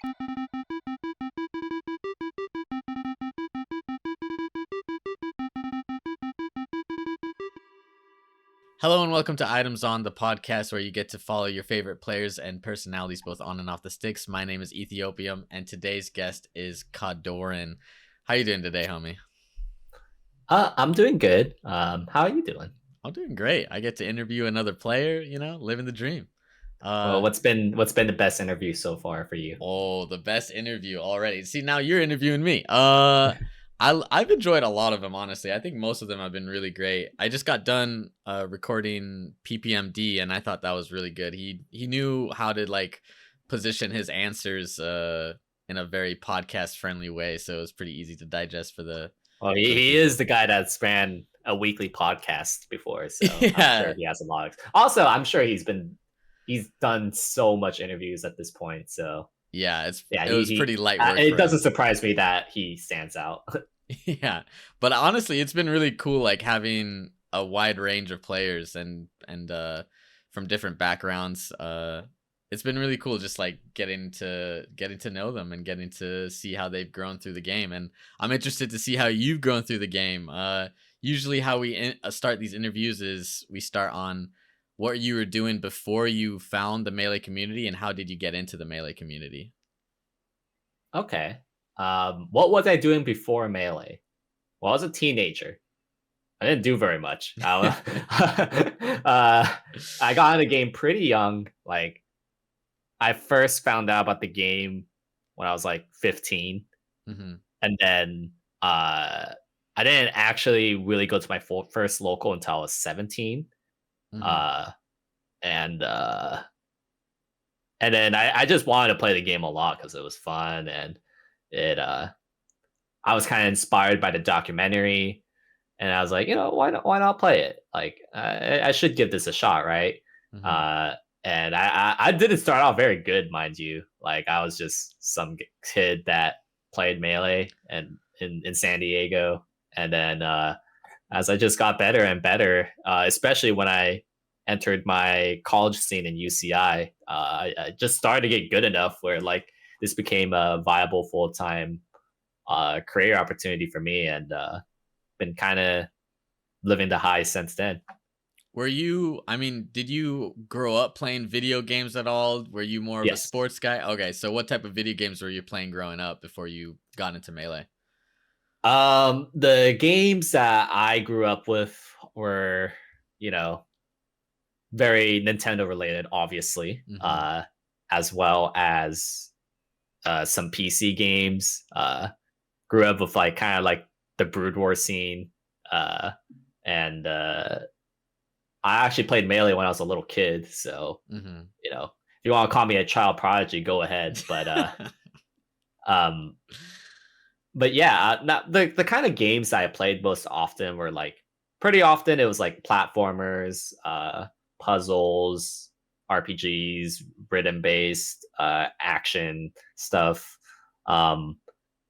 Hello and welcome to Items on, the podcast where you get to follow your favorite players and personalities both on and off the sticks. My name is Ethiopium, and today's guest is KoDoRiN. How you doing today, homie? I'm doing good. How are you doing? I'm doing great. I get to interview another player, living the dream. Well, Uh what's been the best interview so far for you? oh, the best interview already. See, now you're interviewing me. I've enjoyed a lot of them, honestly. I think most of them have been really great. I just got done recording PPMD, and I thought that was really good. He knew how to like position his answers in a very podcast friendly way, so it was pretty easy to digest for the Well, for the he is people. the guy that's ran a weekly podcast before, so I'm sure Yeah, he has a lot. Also, I'm sure he's done so much interviews at this point. So yeah, yeah, it was pretty light work it for doesn't him. surprise me that he stands out. Yeah, but honestly, it's been really cool, like having a wide range of players and from different backgrounds. It's been really cool, just like getting to know them and getting to see how they've grown through the game. And I'm interested to see how you've grown through the game. Usually, how we start these interviews is we start on what you were doing before you found the melee community, and how did you get into the melee community. Okay. What was I doing before Melee? Well, I was a teenager. I didn't do very much. I got in the game pretty young. Like I first found out about the game when I was like 15, Hmm. and then I didn't actually really go to my first local until I was 17. Hmm. Uh, and uh, and then I just wanted to play the game a lot because it was fun and it. I was kind of inspired by the documentary, and I was like, why not play it? Like I should give this a shot, right? Hmm. Uh, and I didn't start off very good, mind you. Like I was just some kid that played melee and in San Diego, and then as I just got better and better, especially when I entered my college scene in UCI, I just started to get good enough where like this became a viable full time career opportunity for me, and been kind of living the high since then. Did you grow up playing video games at all? Were you more of a Yes. sports guy? Okay, so what type of video games were you playing growing up before you got into Melee? The games that I grew up with were, you know, very Nintendo related, obviously, Hmm. as well as some PC games. Grew up with like kind of like the Brood War scene, uh, and I actually played Melee when I was a little kid. So Hmm. if you want to call me a child prodigy, go ahead. Um, but yeah, not the kind of games that I played most often were like pretty often it was like platformers, puzzles, RPGs, rhythm based, action stuff. Um,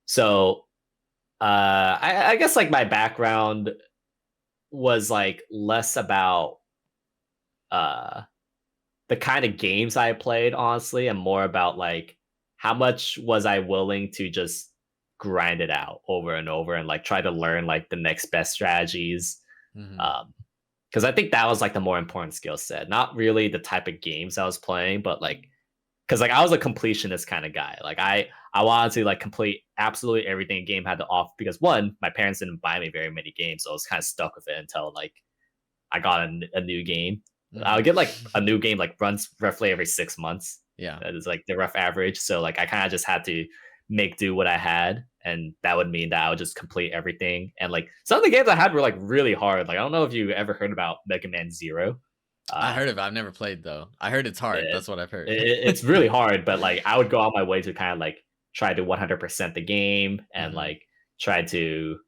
so I guess like my background was like less about uh the kind of games I played, honestly, and more about like how much was I willing to just grind it out over and over and like try to learn like the next best strategies. Hmm. Um, because I think that was like the more important skill set, not really the type of games I was playing, but like because like I was a completionist kind of guy. Like I wanted to like complete absolutely everything a game had to offer because one, my parents didn't buy me very many games, so I was kind of stuck with it until like I got a new game. I Hmm. would get like a new game like runs roughly every 6 months. Yeah. That is like the rough average. So like I kind of just had to make do what I had, and that would mean that I would just complete everything. And like some of the games I had were like really hard. Like I don't know if you ever heard about Mega Man Zero. I Uh, heard of it. I've never played though. I heard it's hard. it, That's what I've heard. it's really hard, but like I would go out my way to kind of like try to 100% the game and Hmm. like try to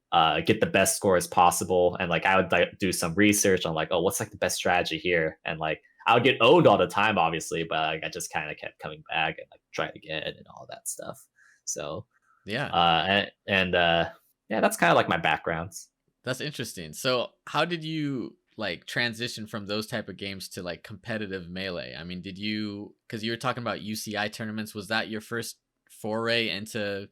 get the best score as possible. And like I would like, do some research on like, oh, what's like the best strategy here? And like I would get owned all the time, obviously, but like, I just kind of kept coming back and like trying again and all that stuff. So Yeah, yeah, that's kind of like my backgrounds. that's interesting. So, how did you like transition from those type of games to like competitive Melee? I mean, did you, because you were talking about UCI tournaments, was that your foray into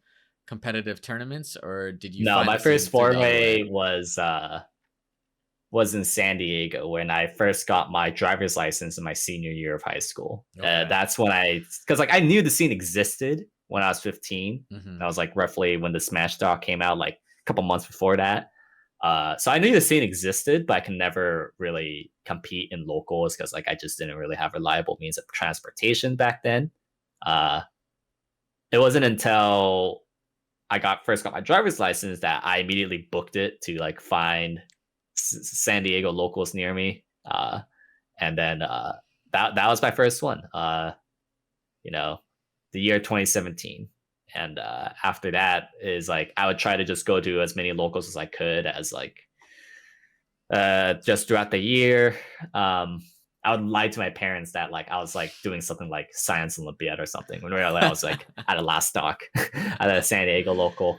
competitive tournaments, or did you No, find my the scene first through the other way? foray was in San Diego when I first got my driver's license in my senior year of high school. Okay. That's when because like I knew the scene existed when I was 15. Mm-hmm. That was like roughly when the Smash Doc came out, like a couple months before that. So I knew the scene existed, but I could never really compete in locals because like I just didn't really have reliable means of transportation back then. Uh, it wasn't until I first got my driver's license that I immediately booked it to like find San Diego locals near me. And then that was my first one. You know, the year 2017. And after that is like I would try to just go to as many locals as I could as like just throughout the year. I would lie to my parents that like I was like doing something like science Olympiad or something when really I was like at a last stock at a San Diego local.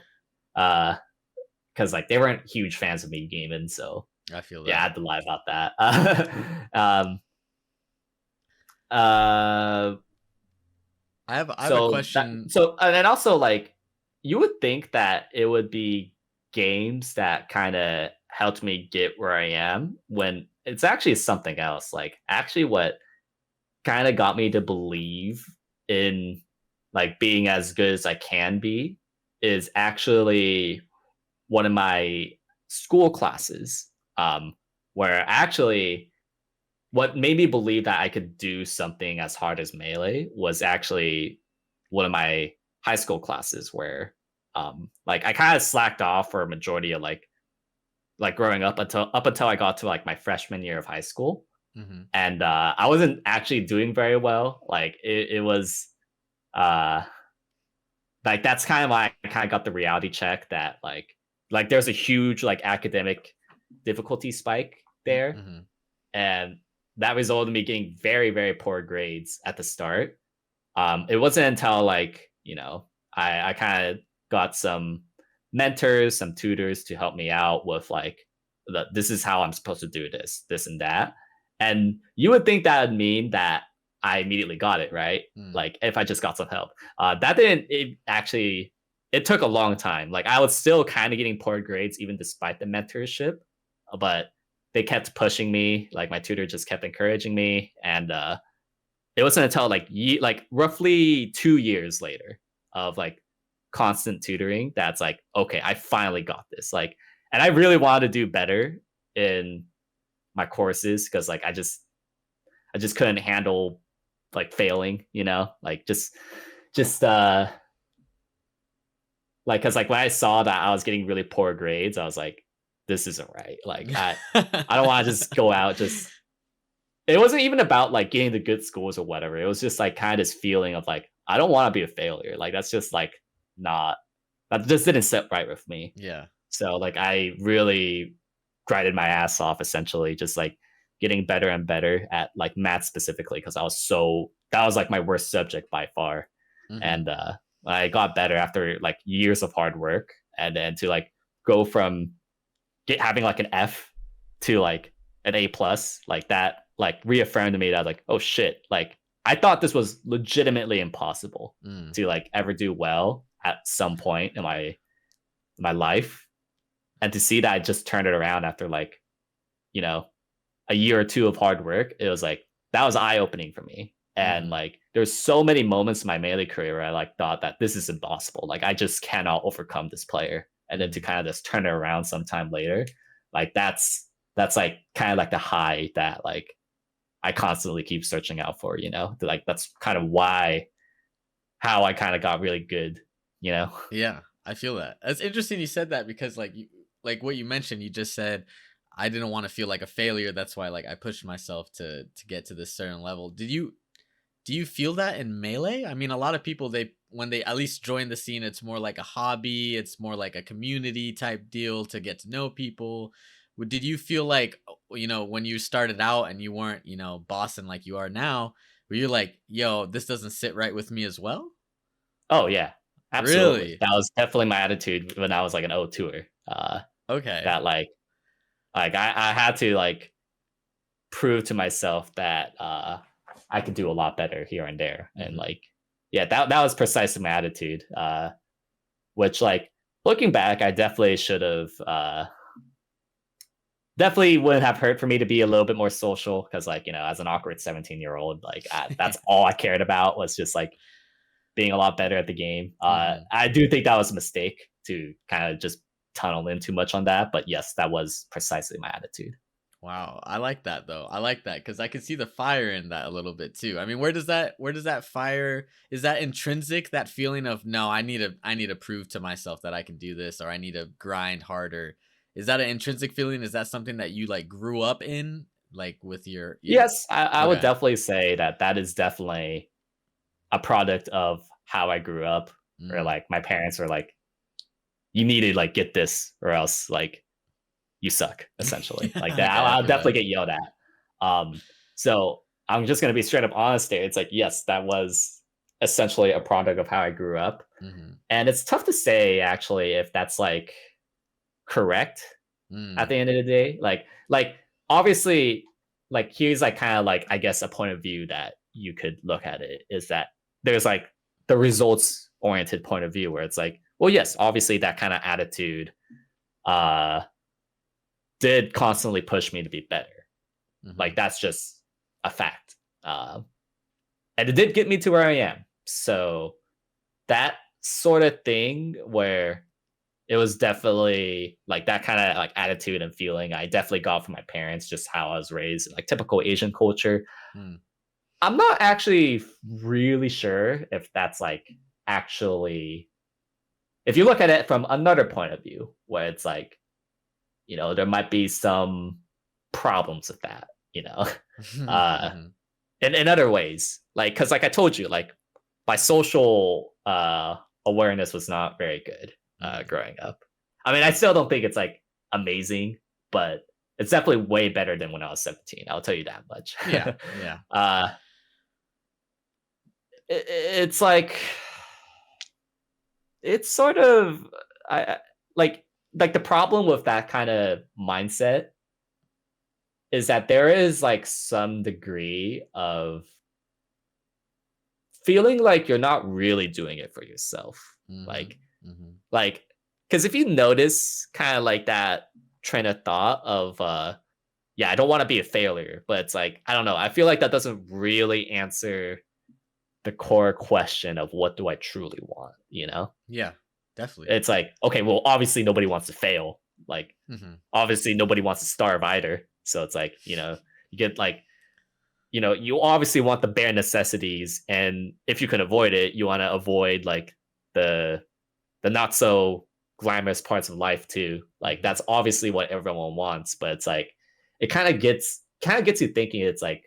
Because like they weren't huge fans of me gaming, so I feel yeah, I that. had to lie about that. um, uh, I have a so that question. so and then also like you would think that it would be games that kind of helped me get where I am when it's actually something else. Like actually, what kind of got me to believe in like being as good as I can be is actually one of my school classes, where actually what made me believe that I could do something as hard as melee was actually one of my high school classes where like I kind of slacked off for a majority of like growing up until I got to like my freshman year of high school. Hmm. And I wasn't actually doing very well. Like it was uh like that's kind of why I kind of got the reality check that like there's a huge like academic difficulty spike there, Hmm. and that resulted in me getting very very poor grades at the start. It wasn't until like I kind of got some mentors, some tutors to help me out with like this is how I'm supposed to do this and that. And you would think that would mean that I immediately got it right, Mm. like if I just got some help. That didn't it actually it took a long time. Like I was still kind of getting poor grades even despite the mentorship, but they kept pushing me. Like my tutor just kept encouraging me, and it wasn't until like roughly 2 years later of like constant tutoring that's like okay, I finally got this. Like, and I really wanted to do better in my courses because like I just couldn't handle like failing, like just like because like when I saw that I was getting really poor grades, I was like, this isn't right. Like I don't want to just go out just it wasn't even about like getting the good schools or whatever. It was just like kind of this feeling of like I don't want to be a failure. Like that's just like not that just didn't sit right with me. Yeah. So like I really grinded my ass off essentially, just like getting better and better at like math specifically because that was like my worst subject by far. Hmm. And I got better after like years of hard work, and then to like go from having like an F to like an A plus, like that like reaffirmed to me that like, oh shit, like I thought this was legitimately impossible Mm. to like ever do well at some point in my life. And to see that I just turned it around after like, you know, a year or two of hard work, it was like that was eye opening for me. And Hmm. like there's so many moments in my melee career where I like thought that this is impossible. Like I just cannot overcome this player. And then to Hmm. kind of just turn it around sometime later, like that's like kind of like the high that like I constantly keep searching out for, Like that's kind of why how I kind of got really good. Yeah, I feel that. It's interesting you said that because like what you mentioned, you just said I didn't want to feel like a failure. That's why like I pushed myself to get to this certain level. Do you feel that in melee? I mean, a lot of people they when they at least join the scene, it's more like a hobby. It's more like a community type deal to get to know people. Did you feel like when you started out and you weren't bossing like you are now? Were you like, yo, this doesn't sit right with me as well? Oh yeah, absolutely. Really? That was definitely my attitude when I was like an O2er. Okay. That like I had to like prove to myself that I could do a lot better here and there, and Hmm. like yeah, that was precisely my attitude. Which like looking back, I definitely should have definitely wouldn't have hurt for me to be a little bit more social because like as an awkward 17-year-old, like that's all I cared about was just like being a lot better at the game. Hmm. I do think that was a mistake to kind of just tunnel in too much on that, but yes, that was precisely my attitude. Wow, I like that though. I like that because I can see the fire in that a little bit too. I mean, where does that fire, is that intrinsic? That feeling of no, I need to prove to myself that I can do this, or I need to grind harder. Is that an intrinsic feeling? Is that something that you like grew up in, like with your? Yes, I would Okay. definitely say that that is definitely a product of how I grew up, or Mm. like my parents were like, you need to like get this or else like you suck essentially like that. Okay, I I'll feel that. definitely get yelled at. So I'm just gonna be straight up honest here. It's like yes, that was essentially a product of how I grew up, Hmm. and it's tough to say actually if that's like correct at Mm. the end of the day. Like obviously, like here's like kind of like I guess a point of view that you could look at it is that there's like the results oriented point of view where it's like, well, yes, obviously that kind of attitude uh did constantly push me to be better. Like Hmm. that's just a fact. And it did get me to where I am. So that sort of thing where it was definitely like that kind of like attitude and feeling I definitely got from my parents, just how I was raised, like typical Asian culture. Mm. I'm not actually really sure if that's like actually, if you look at it from another point of view, where it's like, there might be some problems with that, you know, uh, Hmm. in other ways, like, cause like I told you, like my social awareness was not very good Mm. growing up. I mean, I still don't think it's like amazing, but it's definitely way better than when I was 17. I'll tell you that much. Yeah, yeah. uh, it's like it's sort of like like the problem with that kind of mindset is that there is like some degree of feeling like you're not really doing it for yourself. Hmm. Like Hmm. like because if you notice kind of like that train of thought of yeah, I don't want to be a failure, but it's like I don't know, I feel like that doesn't really answer the core question of what do I truly want. Yeah, definitely. It's like, okay, well, obviously nobody wants to fail. Like, Hmm. obviously nobody wants to starve either. So it's like, you get like, you obviously want the bare necessities, and if you can avoid it, you want to avoid like the not so glamorous parts of life too. Like Hmm. that's obviously what everyone wants, but it's like it kind of gets you thinking. It's like,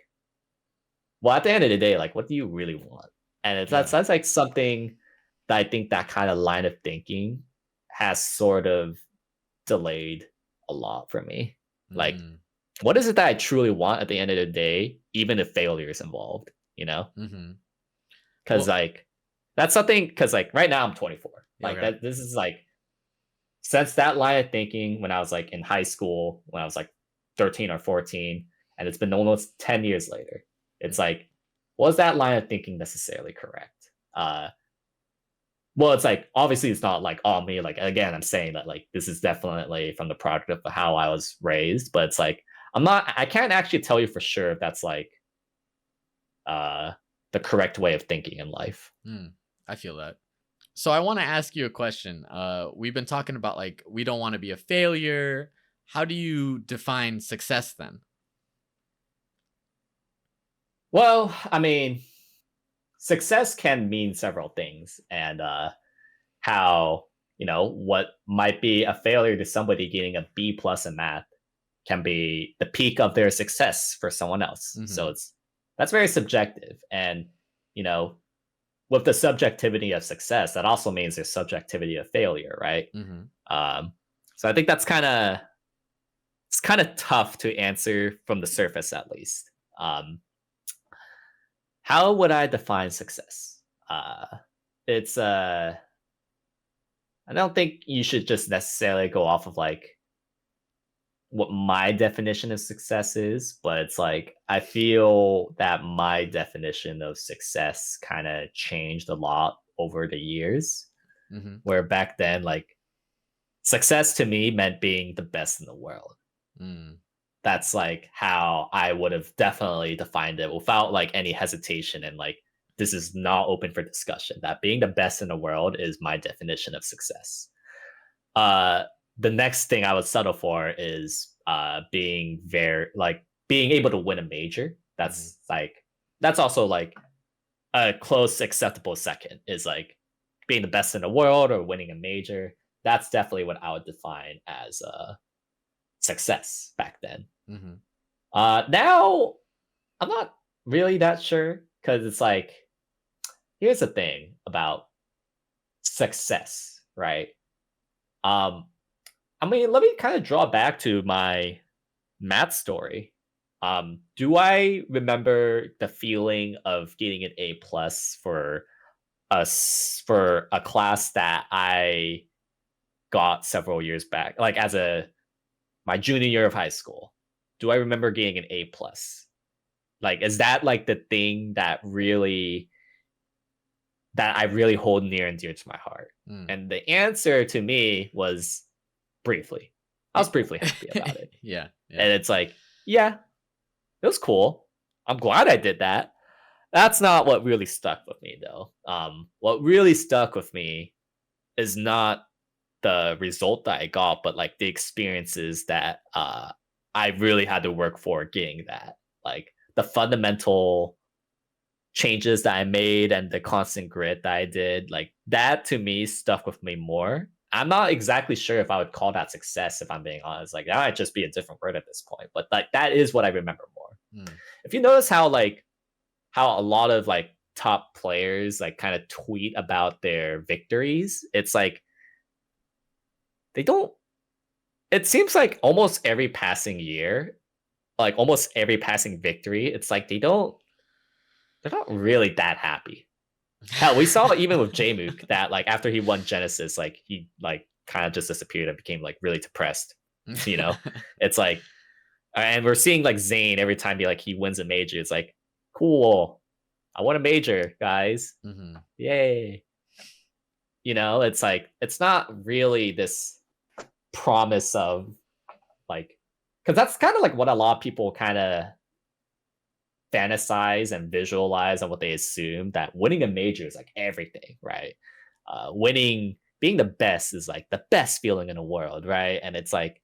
well, at the end of the day, like, what do you really want? And Yeah. that's like something that I think that kind of line of thinking has sort of delayed a lot for me. Like, Mm. what is it that I truly want at the end of the day, even if failure is involved, you know? Hmm. Because, Well, like, that's something, because, like, right now I'm 24. yeah, Like, okay. this is like, since that line of thinking when I was like in high school, when I was like 13 or 14, and it's been almost 10 years later, it's like, was that line of thinking necessarily correct? Well, it's like obviously it's not like all me. Like again, I'm saying that like this is definitely from the product of how I was raised, but it's like I can't actually tell you for sure if that's like uh the correct way of thinking in life. Mm, I feel that. So I want to ask you a question. We've been talking about like we don't want to be a failure. How do you define success then? Well, I mean, success can mean several things, and how what might be a failure to somebody getting a B plus in math can be the peak of their success for someone else. So Hmm. that's very subjective, and you know with the subjectivity of success, that also means there's subjectivity of failure, right? Hmm. Um, so I think it's kind of tough to answer from the surface, at least. Um, how would I define success? It's I don't think you should just necessarily go off of like what my definition of success is, but it's like I feel that my definition of success kind of changed a lot over the years. Mm-hmm. Where back then, like success to me meant being the best in the world. Mm. That's like how I would have definitely defined it without like any hesitation, and like this is not open for discussion. That being the best in the world is my definition of success. Uh the next thing I would settle for is being very like being able to win a major. Mm-hmm. That's also like a close acceptable second is like being the best in the world or winning a major. That's definitely what I would define as success back then. Mm-hmm. Now I'm not really that sure because it's like here's the thing about success, right? Um, I mean, let me kind of draw back to my math story. Do I remember the feeling of getting an A plus for for a class that I got several years back, like as a my junior year of high school? Do I remember getting an A plus? Like, is that like the thing that I really hold near and dear to my heart? Mm. And the answer to me was briefly. I was briefly happy about it. Yeah. Yeah. And it's like, yeah, it was cool. I'm glad I did that. That's not what really stuck with me though. What really stuck with me is not the result that I got, but like the experiences that I really had to work for getting that. Like the fundamental changes that I made and the constant grit that I did, like that to me stuck with me more. I'm not exactly sure if I would call that success, if I'm being honest. Like that might just be a different word at this point, but like that is what I remember more. Mm. If you notice how a lot of like top players like kind of tweet about their victories, it's like they don't. It seems like almost every passing year, like almost every passing victory, it's like they're not really that happy. Hell, we saw even with Jmook that like after he won Genesis, like he like kind of just disappeared and became like really depressed. You know, it's like, and we're seeing like Zayn every time he wins a major. It's like, cool, I won a major, guys, Mm-hmm. yay. You know, it's like it's not really this promise of like, because that's kind of like what a lot of people kind of fantasize and visualize on what they assume that winning a major is like everything, right? Winning, being the best is like the best feeling in the world, right? And it's like,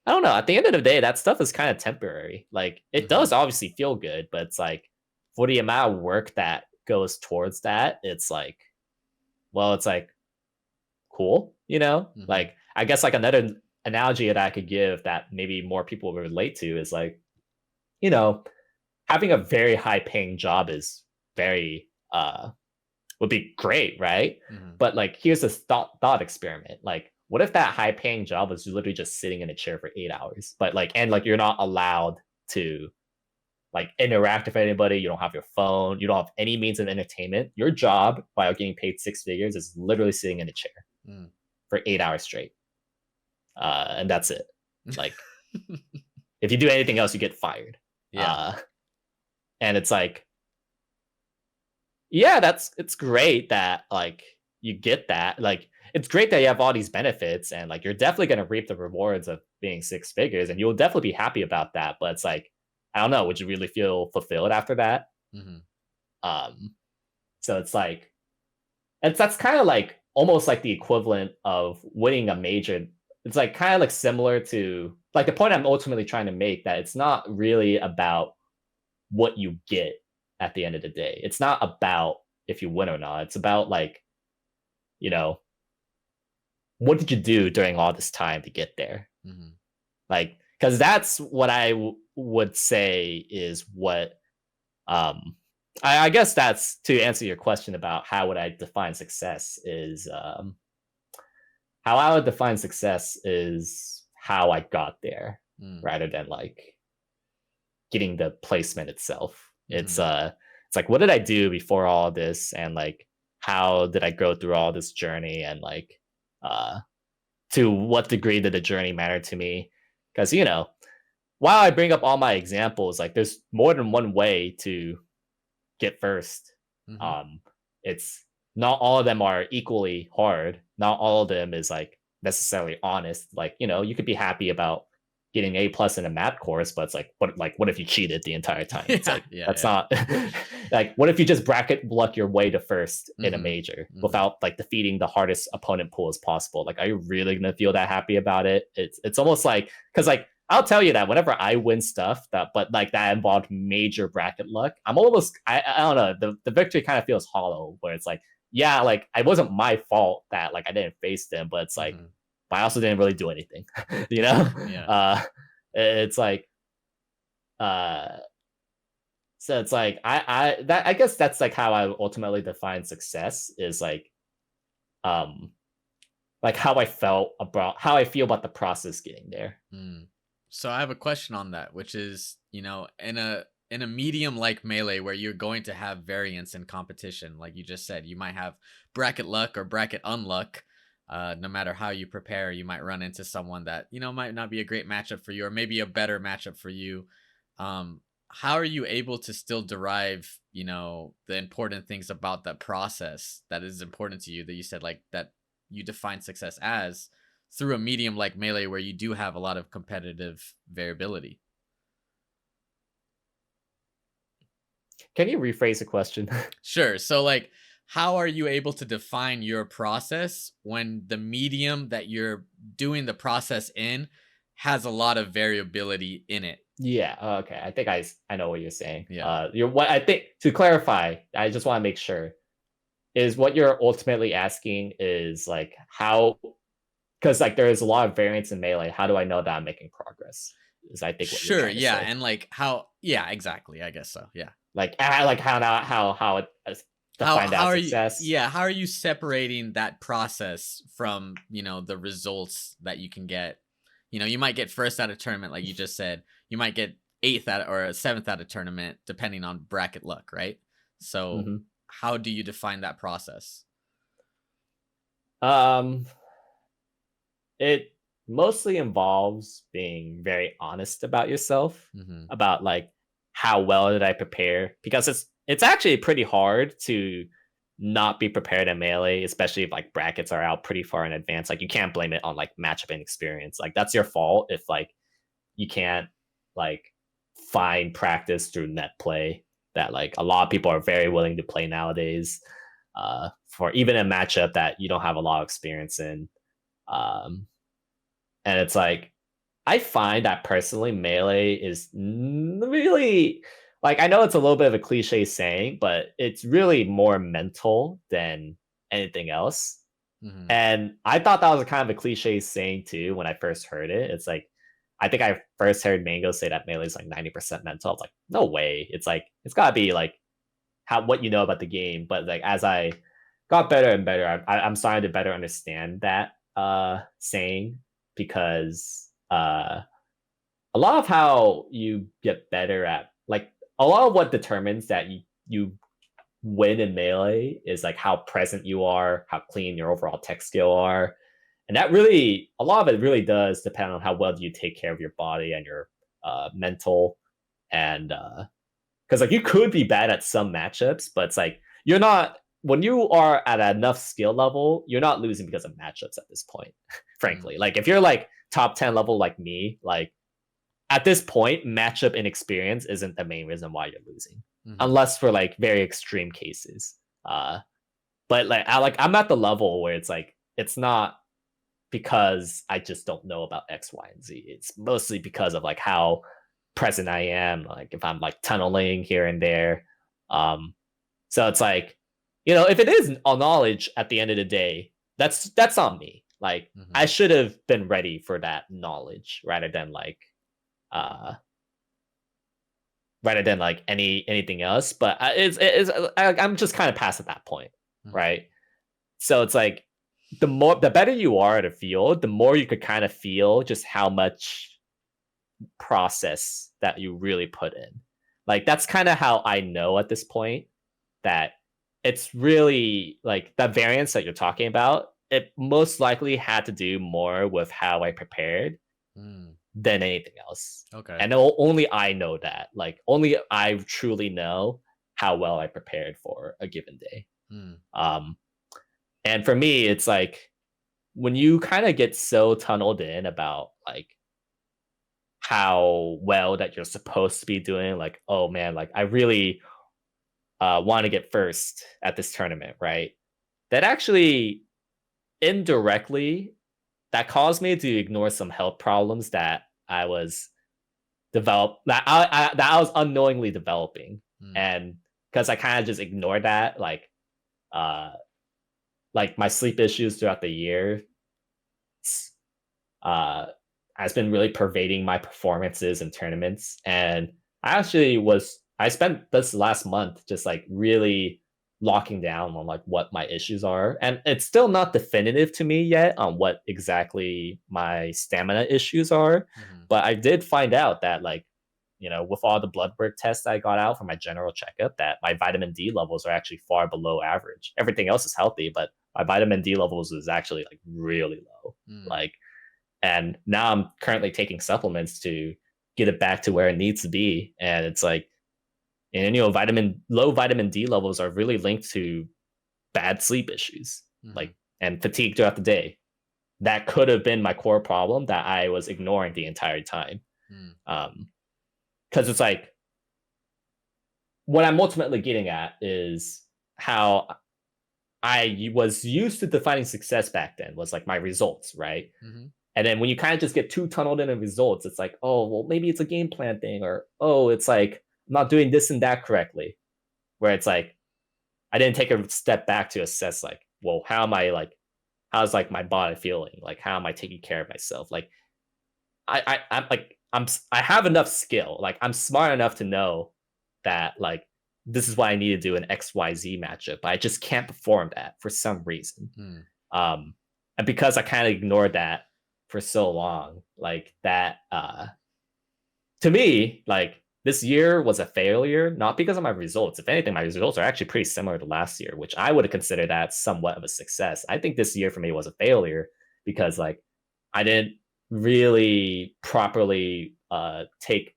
I don't know. At the end of the day, that stuff is kind of temporary. Like it Mm-hmm. does obviously feel good, but it's like for the amount of work that goes towards that, it's like, well, it's like cool, you know? Mm-hmm. Like I guess like another analogy that I could give that maybe more people would relate to is like, you know, having a very high paying job is very would be great, right? Mm-hmm. But like here's a thought experiment. Like what if that high paying job was literally just sitting in a chair for 8 hours, but like and like you're not allowed to like interact with anybody, you don't have your phone, you don't have any means of entertainment. Your job while getting paid 6 figures is literally sitting in a chair for 8 hours straight. And that's it. Like if you do anything else, you get fired. Yeah. And it's like, yeah, it's great that like you get that. Like it's great that you have all these benefits and like you're definitely gonna reap the rewards of being 6 figures and you'll definitely be happy about that. But it's like, I don't know, would you really feel fulfilled after that? Mm-hmm. So it's like that's kind of like almost like the equivalent of winning a major. It's like kind of like similar to like the point I'm ultimately trying to make, that it's not really about what you get at the end of the day. It's not about if you win or not. It's about like, you know, what did you do during all this time to get there? Mm-hmm. Like, because that's what I would say is what I guess that's to answer your question about how would I define success is how I would define success is how I got there rather than like getting the placement itself. Mm-hmm. It's like what did I do before all this, and like how did I go through all this journey, and like to what degree did the journey matter to me? Because while I bring up all my examples, like there's more than one way to get first. Hmm. Um, it's not all of them are equally hard. Not all of them is like necessarily honest. Like, you could be happy about getting A+ in a math course, but it's what if you cheated the entire time? It's Yeah, like yeah, that's yeah. not like what if you just bracket luck your way to first in a Hmm. major Hmm. without like defeating the hardest opponent pool as possible? Like, are you really gonna feel that happy about it? It's almost like because like I'll tell you that whenever I win stuff that involved major bracket luck, I'm almost I don't know, the victory kind of feels hollow where it's like, yeah, like it wasn't my fault that like I didn't face them, but it's like, Hmm. but I also didn't really do anything, you know. Yeah. Uh, it's like uh, so it's like I guess that's like how I ultimately define success is um like how I felt about how I feel about the process getting there. Mm. So I have a question on that, which is, in a medium like Melee where you're going to have variance in competition, like you just said, you might have bracket luck or bracket unluck. No matter how you prepare, you might run into someone that, might not be a great matchup for you or maybe a better matchup for you. Um, how are you able to still derive, the important things about that process that is important to you that you said like that you define success as through a medium like Melee where you do have a lot of competitive variability? Can you rephrase the question? Sure. So like how are you able to define your process when the medium that you're doing the process in has a lot of variability in it? Yeah. Okay. I think I know what you're saying. Yeah. You're what I think to clarify. I just want to make sure is what you're ultimately asking is like how because like there is a lot of variance in melee. How do I know that I'm making progress? Is I think what you're Sure, trying to yeah, say. and like how yeah, exactly. I guess so. Yeah. Like I like how it is defined How as are you success. yeah, how are you separating that process from, the results that you can get? You might get first at a tournament like you just said. You might get eighth at or seventh at a tournament depending on bracket luck, right? So, Hmm. how do you define that process? Um, it mostly involves being very honest about yourself, Mhm. about like how well did I prepare? Because it's actually pretty hard to not be prepared in melee, especially if like brackets are out pretty far in advance. Like you can't blame it on like matchup inexperience. Like that's your fault if like you can't like find practice through net play that like a lot of people are very willing to play nowadays. For even a matchup that you don't have a lot of experience in. Um, and it's like I find that personally, melee is really like I know it's a little bit of a cliche saying, but it's really more mental than anything else. Mhm. And I thought that was a kind of a cliche saying too when I first heard it. It's like I think I first heard Mango say that melee is like 90% mental. I was like, no way. It's like it's gotta be like how what you know about the game. But like as I got better and better, I'm starting to better understand that saying because a lot of how you get better at like a lot of what determines that you win in melee is like how present you are, how clean your overall tech skill are. And that really a lot of it really does depend on how well you take care of your body and your mental and because like you could be bad at some matchups, but it's like you're not when you are at enough skill level, you're not losing because of matchups at this point, Mm. frankly. Like if you're like top 10 level like me, like at this point, matchup inexperience isn't the main reason why you're losing, Mhm. unless for like very extreme cases. But I'm at the level where it's like it's not because I just don't know about X, Y, and Z. It's mostly because of like how present I am. Like if I'm like tunneling here and there. Um, so it's like, if it is all knowledge at the end of the day, that's on me. Like I Mhm. should have been ready for that knowledge uh rather than like anything else. But I'm just kind of past at that point, Mhm. right? So it's like the better you are at a field, the more you could kind of feel just how much process that you really put in. Like that's kind of how I know at this point that it's really like that variance that you're talking about. It most likely had to do more with how I prepared Mm. than anything else. Okay. And only I know that. Like only I truly know how well I prepared for a given day. Hmm. Um, and for me, it's like when you kind of get so tunneled in about like how well that you're supposed to be doing, like, oh man, like I really want to get first at this tournament, right? That actually indirectly that caused me to ignore some health problems that I was that I was unknowingly developing, Hmm. and because I kind of just ignored that, uh, like my sleep issues throughout the year, uh, has been really pervading my performances in tournaments, and I spent this last month just like really locking down on like what my issues are, and it's still not definitive to me yet on what exactly my stamina issues are, Hmm. but I did find out that like with all the blood work tests I got out for my general checkup, that my vitamin D levels are actually far below average. Everything else is healthy, but my vitamin D levels is actually like really low. Hmm. Like, and now I'm currently taking supplements to get it back to where it needs to be. And it's like, and low vitamin D levels are really linked to bad sleep issues, Hmm. like, and fatigue throughout the day. That could have been my core problem that I was ignoring the entire time. Hmm. Because it's like what I'm ultimately getting at is how I was used to defining success back then was like my results, right? Hmm. And then when you kind of just get too tunneled into results, it's like, oh, well, maybe it's a game plan thing, or oh, it's like I'm not doing this and that correctly. Where it's like I didn't take a step back to assess, like, well, how's like my body feeling? Like, how am I taking care of myself? Like, I'm like I have enough skill. Like, I'm smart enough to know that like this is what I need to do in XYZ matchup, but I just can't perform that for some reason. Hmm. Um, and because I kind of ignored that for so long, like that, to me, like this year was a failure, not because of my results. If anything, my results are actually pretty similar to last year, which I would have considered that somewhat of a success. I think this year for me was a failure because like I didn't really properly take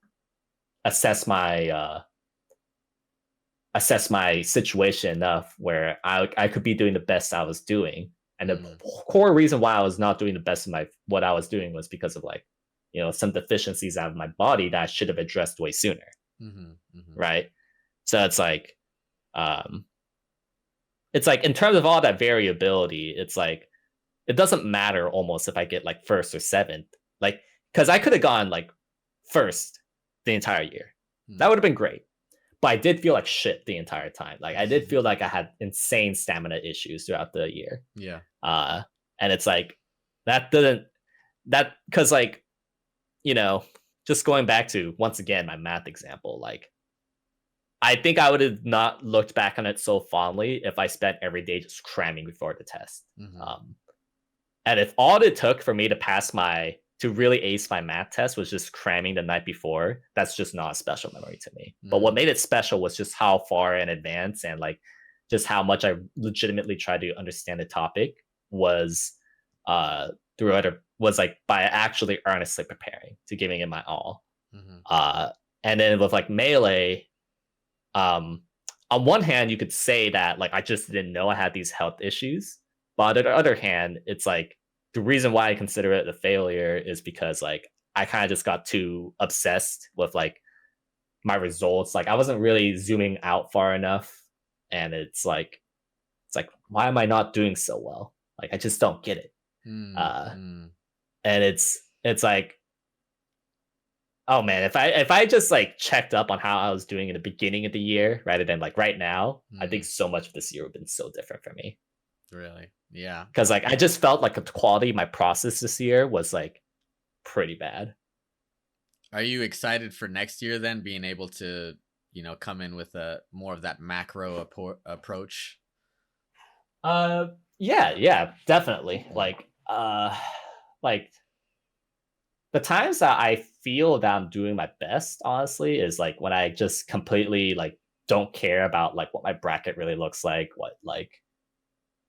assess my situation enough where I could be doing the best I was doing. And the Hmm. core reason why I was not doing the best of my what I was doing was because of like, some deficiencies out of my body that I should have addressed way sooner. Hmm. Hmm. Right. So um it's like in terms of all that variability, it's like it doesn't matter almost if I get like first or seventh. Like, because I could have gone like first the entire year. Hmm. That would have been great. But I did feel like shit the entire time. Like I did feel like I had insane stamina issues throughout the year. Yeah. Uh and it's like that didn't that because like, you know, just going back to once again my math example, like I think I would have not looked back on it so fondly if I spent every day just cramming before the test. Hmm. Um and if all it took for me to really ace my math test was just cramming the night before, that's just not a special memory to me. But what Hmm. made it special was just how far in advance and like just how much I legitimately tried to understand the topic was uh through other was like by actually earnestly preparing to giving it my all. Hmm. Uh and then with like melee, um on one hand you could say that like I just didn't know I had these health issues, but on the other hand it's like the reason why I consider it a failure is because like I kind of just got too obsessed with like my results. Like I wasn't really zooming out far enough, and it's like why am I not doing so well? Like I just don't get it. uh Hmm. and it's like, oh man, if I just like checked up on how I was doing in the beginning of the year rather than like right now, I think Hmm. so much of this year would have been so different for me. Really? Yeah. Because like I just felt like the quality of my process this year was like pretty bad. Are you excited for next year then, being able to, come in with a more of that macro approach? Uh yeah, definitely. Like the times that I feel that I'm doing my best, honestly, is like when I just completely like don't care about like what my bracket really looks like, what like,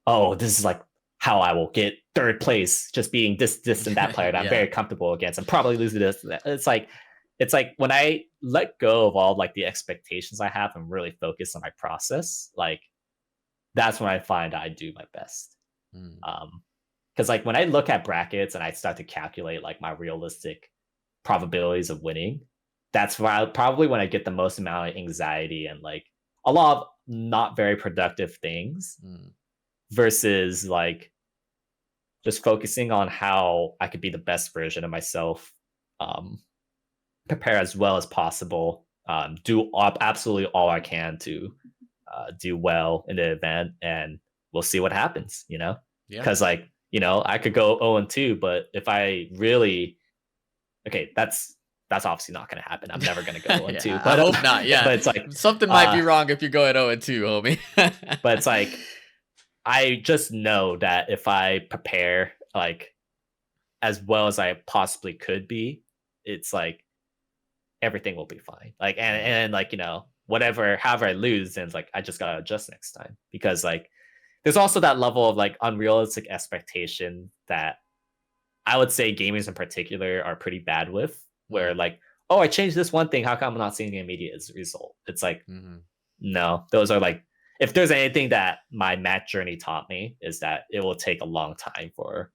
oh, this is like how I will get third place just being this and that player that I'm Yeah. very comfortable against. I'm probably losing this. It's like when I let go of all like the expectations I have and really focus on my process, like that's when I find I do my best. Mm. Because like when I look at brackets and I start to calculate like my realistic probabilities of winning, that's probably when I get the most amount of anxiety and like a lot of not very productive things Mm. versus like just focusing on how I could be the best version of myself, um, prepare as well as possible, do absolutely all I can to do well in the event, and we'll see what happens. You know, Yeah. because like I could go 0-2, but if I really okay, that's obviously not going to happen. I'm never going to go Yeah, 0-2, I but hope not. Yeah. but it's like Something might be uh, wrong if you're going 0-2, homie. but it's like I just know that if I prepare like as well as I possibly could be, it's like everything will be fine. Like Mm. and like whatever however I lose, then it's like I just gotta adjust next time because like there's also that level of like unrealistic expectation that I would say gamers in particular are pretty bad with, where Mm. like, oh, I changed this one thing, how come I'm not seeing an immediate result? It's like, Mhm. no, those are like, if there's anything that my match journey taught me is that it will take a long time for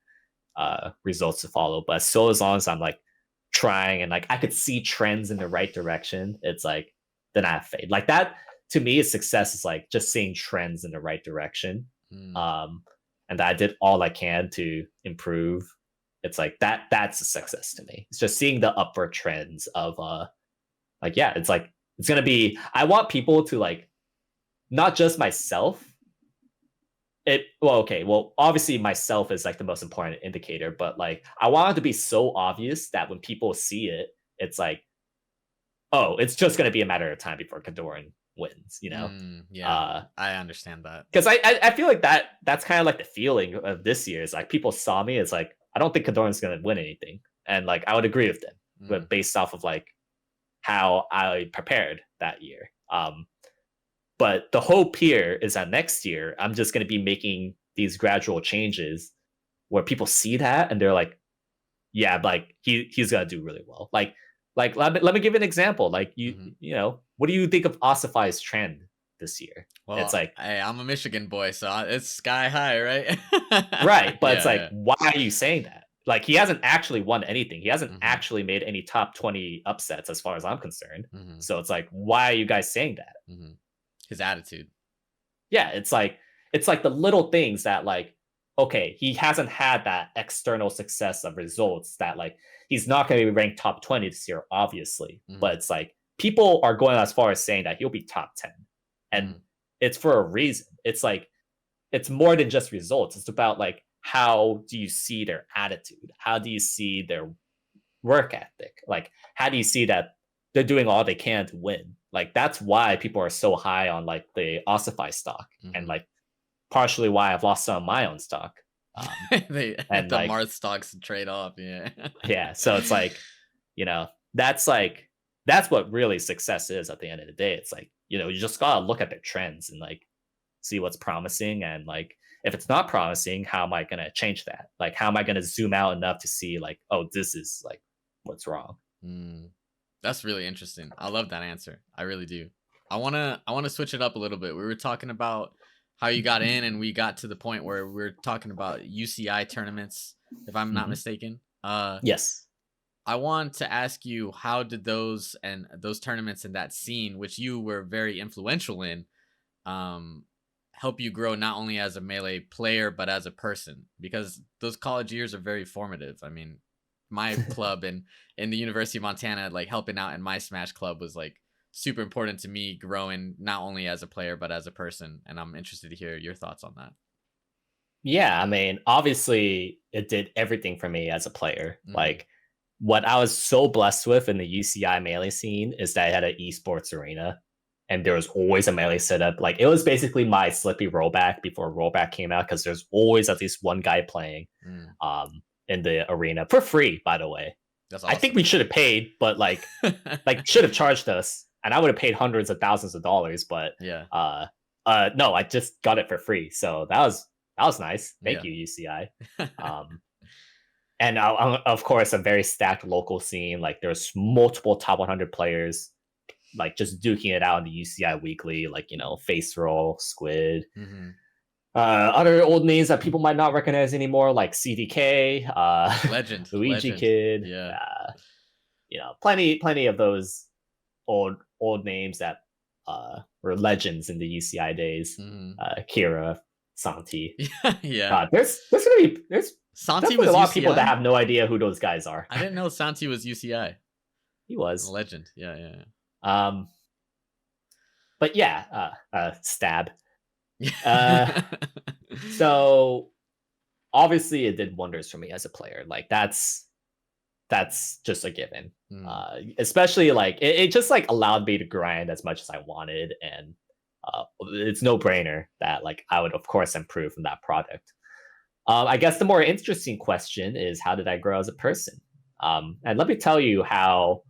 results to follow. But so as long as I'm like trying and like I could see trends in the right direction, it's like then I have faith. Like that to me is success is like just seeing trends in the right direction. Mm. Um and that I did all I can to improve. It's like that's a success to me. It's just seeing the upward trends of like yeah, it's like it's gonna be I want people to like not just myself well obviously myself is like the most important indicator, but like I want it to be so obvious that when people see it, it's like, oh, it's just going to be a matter of time before KoDoRiN wins, Mm. Yeah. uh I understand that. because I feel like that's kind of like the feeling of this year is like people saw me, it's like I don't think KoDoRiN's going to win anything, and like I would agree with them, Mm. but based off of like how I prepared that year. But the hope here is that next year, I'm just going to be making these gradual changes where people see that and they're like, yeah, like he's going to do really well. Like let me give you an example. Like Mhm. what do you think of Ossify's trend this year? It's Well, like, hey, I'm a Michigan boy, so it's sky high, right? right, but it's Yeah, like, yeah. why are you saying that? Like he hasn't actually won anything. He hasn't Mhm. actually made any top 20 upsets as far as I'm concerned. Mhm. So it's like, why are you guys saying that? Mhm. His attitude. Yeah, it's like the little things that like, okay, he hasn't had that external success of results that like he's not going to be ranked top 20 this year, obviously. But Mhm. it's like people are going as far as saying that he'll be top 10. And Mhm. it's for a reason. It's like it's more than just results. It's about like how do you see their attitude? How do you see their work ethic? Like how do you see that they're doing all they can to win? Like that's why people are so high on like the Ossify stock, and Mhm. like partially why I've lost some of my own stock. They And the like, Marth stocks trade off, yeah. yeah, so it's like, that's like, that's what really success is at the end of the day. It's like, you just gotta look at the trends and like see what's promising. And like, if it's not promising, how am I going to change that? Like, how am I going to zoom out enough to see like, oh, this is like what's wrong? Mm. That's really interesting. I love that answer. I really do. I wanna switch it up a little bit. We were talking about how you got in, and we got to the point where we're talking about UCI tournaments, if I'm not Hmm. mistaken. Yes. I want to ask you, how did those tournaments and that scene, which you were very influential in, um, help you grow not only as a melee player but as a person? Because those college years are very formative. I mean, my club in the University of Montana, like helping out in my Smash club was like super important to me growing not only as a player but as a person. And I'm interested to hear your thoughts on that. Yeah, I mean, obviously it did everything for me as a player. Mm. Like what I was so blessed with in the UCI melee scene is that I had an esports arena and there was always a melee setup. Like it was basically my Slippy rollback before rollback came out because there's always at least one guy playing Mm. in the arena for free, by the way. That's I think awesome. we should have paid, but like should have charged us, and I would have paid hundreds of thousands of dollars. But Yeah. no, I just got it for free, so That was nice. Thank Yeah. you, UCI. Um, and of course, a very stacked local scene. Like there's multiple top 100 players, like just duking it out in the UCI weekly. Like Face Roll, Squid, Hmm. other old names that people might not recognize anymore, like CDK, Legend, Luigi legend. Kid. Yeah. Plenty of those old names that were legends in the UCI days. Hmm. Kira, Santi. Yeah, yeah. There's Santi definitely a was lot of people that UCI. have no idea who those guys are. I didn't know Santi was UCI. He A was. legend. Yeah, yeah, Um, but yeah, stab. Uh, yeah. so obviously it did wonders for me as a player. Like that's just a given. Mm. Especially like it just like allowed me to grind as much as I wanted, and it's no brainer that like I would of course improve from that product. I guess the more interesting question is how did I grow as a person? And let me tell you how.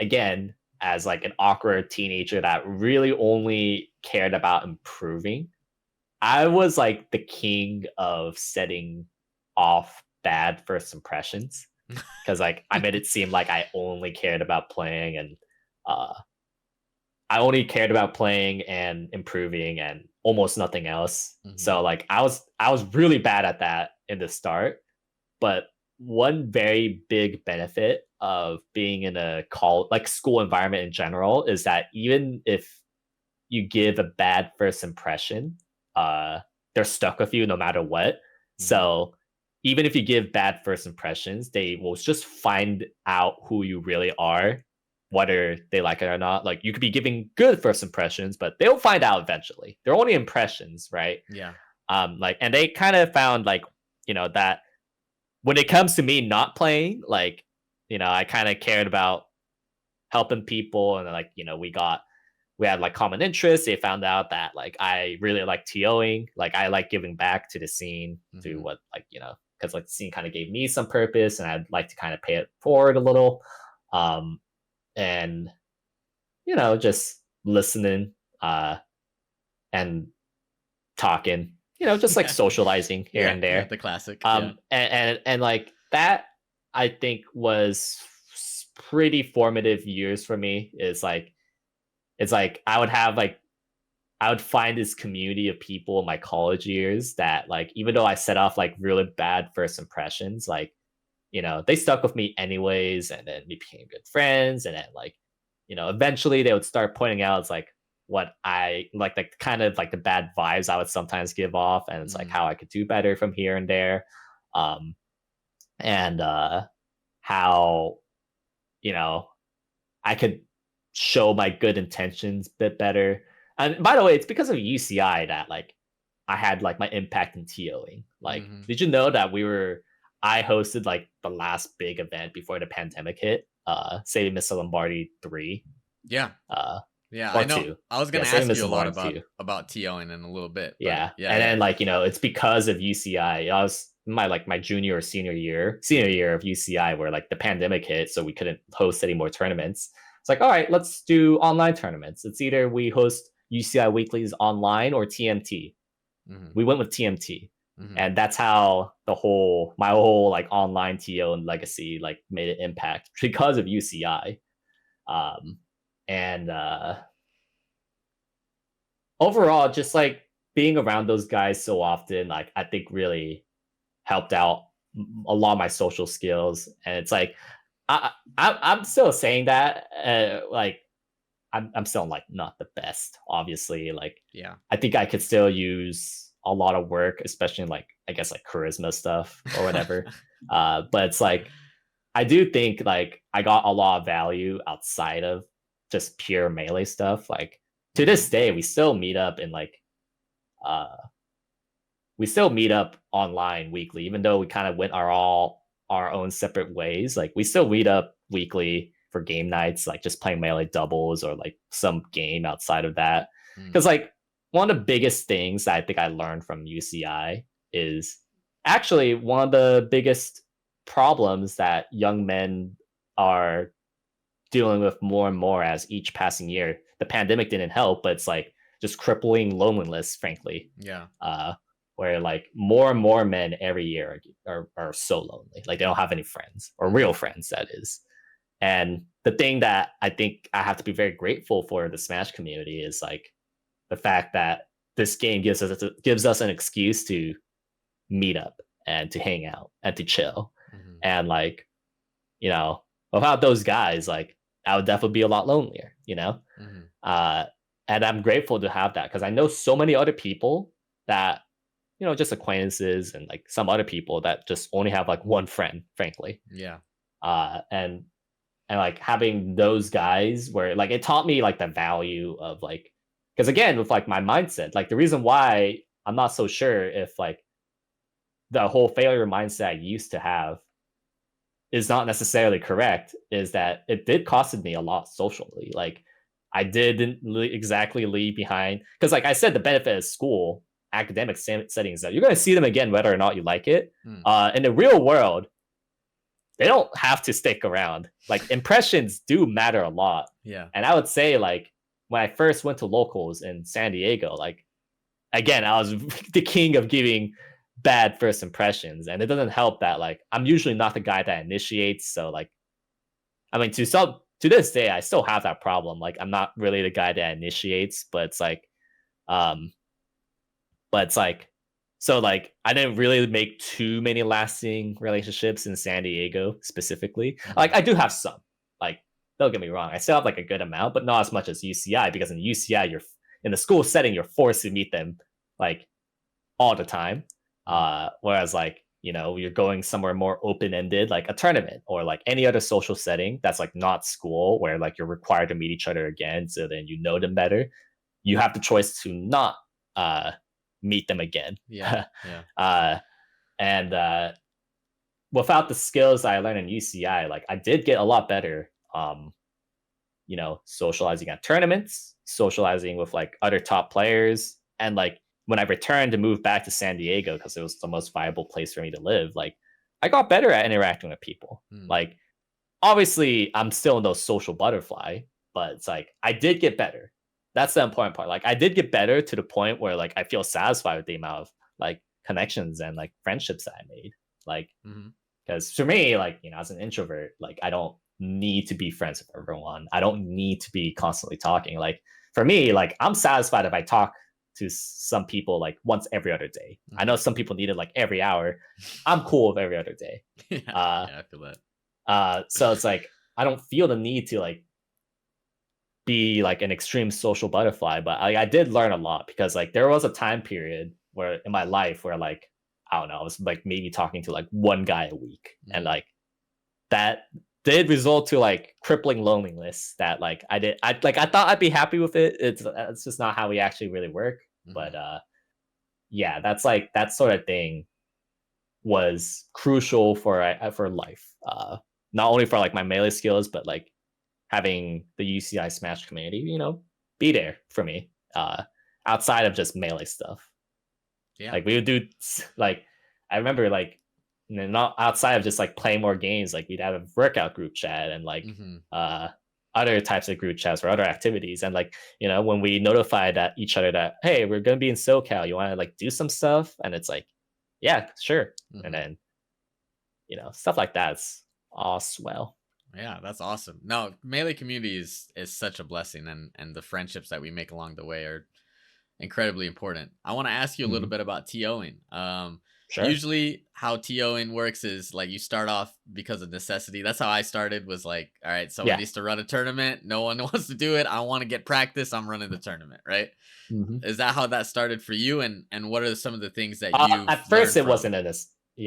Again, as like an awkward teenager that really only cared about improving, I was like the king of setting off bad first impressions because like I made it seem like I only cared about playing and uh I only cared about playing and improving and almost nothing else. Hmm. So like I was really bad at that in the start, but one very big benefit of being in a like school environment in general is that even if you give a bad first impression, they're stuck with you no matter what. Hmm. So even if you give bad first impressions, they will just find out who you really are, whether they like it or not. Like you could be giving good first impressions, but they'll find out eventually. They're only impressions, right? Yeah. Like, and they kind of found like, that when it comes to me not playing, like, I kind of cared about helping people, and like, we had like common interests. They found out that like I really like TOing, like I like giving back to the scene, to Hmm. what like because like the scene kind of gave me some purpose, and I'd like to kind of pay it forward a little, um, and just listening, and talking, just like Yeah. socializing here Yeah. and Yeah. there. The classic. Yeah. And like that, I think was pretty formative years for me. It's like I would find this community of people in my college years that like even though I set off like really bad first impressions, like they stuck with me anyways, and then we became good friends, and then like eventually they would start pointing out it's like what I like kind of like the bad vibes I would sometimes give off, and it's like Hmm. how I could do better from here and there, um and how you know I could show my good intentions a bit better. And by the way, it's because of UCI that like I had like my impact in TOing. Like, Hmm. did you know that I hosted like the last big event before the pandemic hit? Saving Mr. Lombardi 3. Yeah. Uh Yeah. I or know. 2. I was Yeah, gonna Saving ask you Mr. a lot Lombardi 2. about TOing in a little bit, but Yeah. yeah, And yeah. then like, it's because of UCI. I was my junior or senior year of UCI where like the pandemic hit, so we couldn't host any more tournaments. It's like, all right, let's do online tournaments. It's either we host UCI weeklies online or TMT. Hmm. We went with TMT. Hmm. And that's how my whole like online TO and legacy like made an impact because of UCI. And overall, just like being around those guys so often, like I think really helped out a lot of my social skills. And it's like I'm still saying that, like I'm still like not the best, obviously. Like Yeah. I think I could still use a lot of work, especially in like I guess like charisma stuff or whatever. But it's like I do think like I got a lot of value outside of just pure melee stuff. Like to Hmm. this day, we still meet up in like uh we still meet up online weekly, even though we kind of went our own separate ways. Like we still meet up weekly for game nights, like just playing melee doubles or like some game outside of that. Mm. Because like one of the biggest things that I think I learned from UCI is actually one of the biggest problems that young men are dealing with more and more as each passing year. The pandemic didn't help, but it's like just crippling loneliness, frankly. Yeah. where like more and more men every year are so lonely. Like they don't have any friends or real friends, that is. And the thing that I think I have to be very grateful for the Smash community is like the fact that this game gives us an excuse to meet up and to hang out and to chill. Mm-hmm. And like, you know, without those guys, like I would definitely be a lot lonelier, you know? Mm-hmm. Uh and I'm grateful to have that because I know so many other people that, you know, just acquaintances and like some other people that just only have like one friend, frankly. Yeah. Uh and like having those guys where like it taught me like the value of like, because again with like my mindset, like the reason why I'm not so sure if like the whole failure mindset I used to have is not necessarily correct is that it did costed me a lot socially. Like I didn't exactly leave behind because like I said, the benefit of school academic settings that you're going to see them again whether or not you like it. Mm. In the real world, they don't have to stick around. Like impressions do matter a lot. Yeah. And I would say like when I first went to locals in San Diego, like again, I was the king of giving bad first impressions. And it doesn't help that like I'm usually not the guy that initiates. So like I mean to this day, I still have that problem. Like I'm not really the guy that initiates, um but it's like so like I didn't really make too many lasting relationships in San Diego specifically. Mm-hmm. Like I do have some. Like don't get me wrong, I still have like a good amount, but not as much as UCI because in UCI you're in the school setting you're forced to meet them like all the time. Whereas like you know you're going somewhere more open ended like a tournament or like any other social setting that's like not school where like you're required to meet each other again so then you know them better. You have the choice to not uh meet them again. Yeah. Yeah. And without the skills I learned in UCI, like I did get a lot better. You know, socializing at tournaments, socializing with like other top players, and like when I returned to move back to San Diego because it was the most viable place for me to live, like I got better at interacting with people. Mm. Like obviously, I'm still no social butterfly, but it's like I did get better. That's the important part. Like I did get better to the point where like I feel satisfied with the amount of like connections and like friendships that I made. Like Mm-hmm. because for me, like you know, as an introvert, like I don't need to be friends with everyone. I don't need to be constantly talking. Like for me, like I'm satisfied if I talk to some people like once every other day. Mm-hmm. I know some people need it like every hour. I'm cool with every other day. Yeah, I feel that. So it's like I don't feel the need to like be like an extreme social butterfly, but I did learn a lot because like there was a time period where in my life where like I don't know, I was like maybe talking to like one guy a week, and like that did result to like crippling loneliness. That like I thought I'd be happy with it. It's just not how we actually really work. Mm-hmm. But yeah, that's like that sort of thing was crucial for life. Not only for like my melee skills, but like having the UCI Smash community, you know, be there for me. Outside of just melee stuff. Yeah. Like we would do like I remember like you know, not outside of just like playing more games, like we'd have a workout group chat and like other types of group chats for other activities. And like, you know, when we notified that each other that, hey, we're gonna be in SoCal, you wanna like do some stuff? And it's like, yeah, sure. And then, you know, stuff like that's all swell. Yeah, that's awesome. No, melee community is such a blessing, and the friendships that we make along the way are incredibly important. I want to ask you a little bit about TOing. Sure. Usually how TOing works is like you start off because of necessity. That's how I started, was like, all right, someone needs to run a tournament. No one wants to do it. I want to get practice. I'm running the tournament, right? Is that how that started for you? And what are some of the things that you at first it wasn't a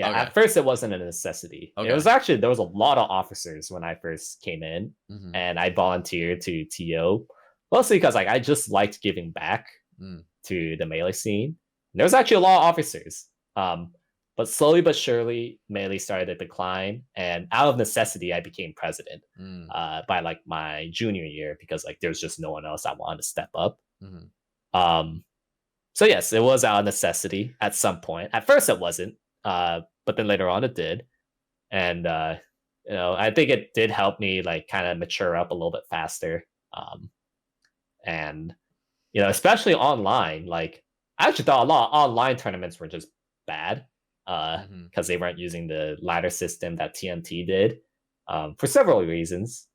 at first it wasn't a necessity. It was actually there was a lot of officers when I first came in, and I volunteered to TO mostly because like I just liked giving back to the melee scene. There was actually a lot of officers. But slowly but surely, melee started to decline, and out of necessity, I became president by like my junior year because like there's just no one else that wanted to step up. So yes, it was out of necessity at some point. At first, it wasn't, but then later on, it did, and you know, I think it did help me like kind of mature up a little bit faster, and you know, especially online, like I actually thought a lot of online tournaments were just bad, Mm-hmm. because they weren't using the ladder system that TMT did, for several reasons.